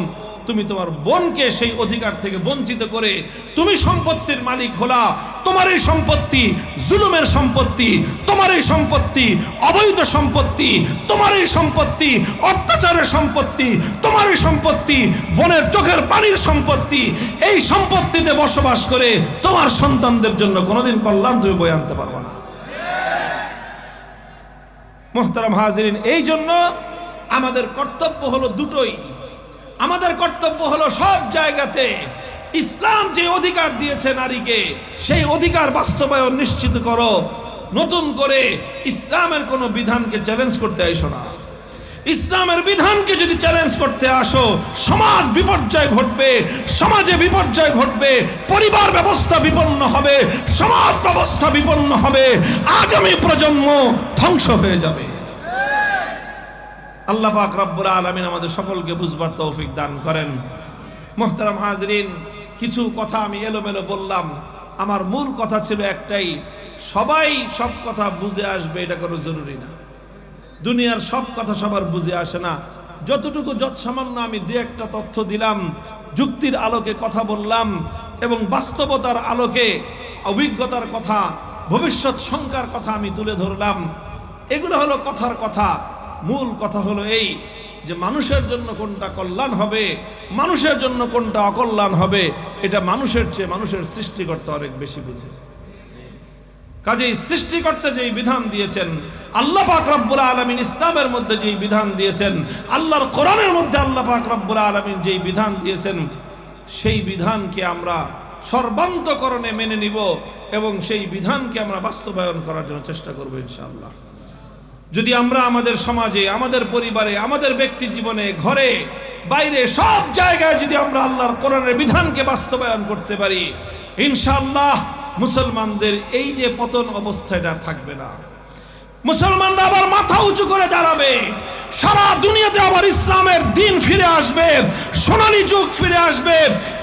তুমি তোমার বোনকে সেই অধিকার থেকে বঞ্চিত করে তুমি সম্পত্তির মালিক হলা। তোমার এই সম্পত্তি জুলুমের সম্পত্তি, তোমার এই সম্পত্তি অবৈধ সম্পত্তি, তোমার এই সম্পত্তি অত্যাচারের সম্পত্তি, তোমার এই সম্পত্তি বোনের চোখের পানির সম্পত্তি। এই সম্পত্তিতে বসবাস করে তোমার সন্তানদের জন্য কোনোদিন কল্যাণ তুমি বয়ে আনতে পারবে না। মুহতারাম হাজিরিন, এই জন্য আমাদের কর্তব্য হলো দুটোই। আমাদের কর্তব্য হলো সব জায়গাতে ইসলাম যে অধিকার দিয়েছে নারীকে, সেই অধিকার বাস্তবায়ন নিশ্চিত করো। নতুন করে ইসলামের কোনো বিধানকে চ্যালেঞ্জ করতে আইসো না। ইসলামের বিধানকে যদি চ্যালেঞ্জ করতে আসো, সমাজ বিপর্যয় ঘটবে, সমাজে বিপর্যয় ঘটবে, পরিবার ব্যবস্থা বিপন্ন হবে, সমাজ ব্যবস্থা বিপন্ন হবে, আগামী প্রজন্ম ধ্বংস হয়ে যাবে। আল্লাহ পাক রব্বুল আলামিন আমাদের সকলকে বুঝবার তৌফিক দান করেন। মুহতারাম হাজরিন, কিছু কথা আমি এলোমেলো বললাম। আমার মূল কথা ছিল একটাই, সবাই সব কথা বুঝে আসবে এটা কোনো জরুরি না। দুনিয়ার সব কথা সবার বুঝে আসে না। যতটুকু যৎসামান্য আমি দু একটা তথ্য দিলাম, যুক্তির আলোকে কথা বললাম এবং বাস্তবতার আলোকে অভিজ্ঞতার কথা, ভবিষ্যৎ শঙ্কার কথা আমি তুলে ধরলাম। এগুলো হলো কথার কথা। মূল কথা হলো এই যে মানুষের জন্য কোনটা কল্যাণ হবে, মানুষের জন্য কোনটা অকল্যাণ হবে, এটা মানুষের চেয়ে মানুষের সৃষ্টিকর্তা অনেক বেশি বুঝে। কাজেই সৃষ্টিকর্তা যেই বিধান দিয়েছেন, আল্লাহ পাক রব্বুল আলামিন ইসলামের মধ্যে যেই বিধান দিয়েছেন, আল্লাহর কোরআনের মধ্যে আল্লাহ পাক রব্বুল আলামিন যেই বিধান দিয়েছেন, সেই বিধানকে আমরা সর্বান্তকরণে মেনে নিব এবং সেই বিধানকে আমরা বাস্তবায়ন করার জন্য চেষ্টা করব ইনশাআল্লাহ। যদি আমরা আমাদের সমাজে, আমাদের পরিবারে, আমাদের ব্যক্তি জীবনে, ঘরে বাইরে সব জায়গায় যদি আমরা আল্লাহর কোরআনের বিধানকে বাস্তবায়ন করতে পারি, ইনশাআল্লাহ মুসলমানদের এই যে পতন অবস্থা এটা থাকবে না। মুসলমানরা আবার মাথা উঁচু করে দাঁড়াবে, সারা দুনিয়াতে আবার ইসলামের দিন ফিরে আসবে, সোনালী যুগ ফিরে আসবে,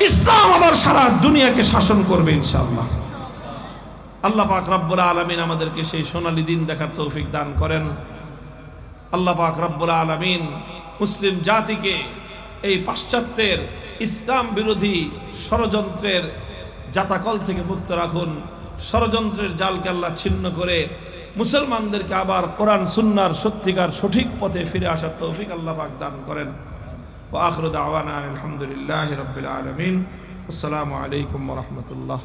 ইসলাম আবার সারা দুনিয়াকে শাসন করবে ইনশাআল্লাহ। আল্লাহ পাক রব্বুল আলামিন আমাদেরকে সেই সোনালী দিন দেখার তৌফিক দান করেন। আল্লাহ পাক রব্বুল আলামিন মুসলিম জাতিকে এই পাশ্চাত্যের ইসলাম বিরোধী ষড়যন্ত্রের জাতাকল থেকে মুক্ত রাখুন। ষড়যন্ত্রের জালকে আল্লাহ ছিন্ন করে মুসলমানদেরকে আবার কোরআন সুন্নাহর সত্যিকার সঠিক পথে ফিরে আসার তৌফিক আল্লাহ পাক দান করেন। ওয়া আখিরু দাওয়ানা আলহামদুলিল্লাহি রাব্বিল আলামিন। আসসালামু আলাইকুম ওয়া রাহমাতুল্লাহ।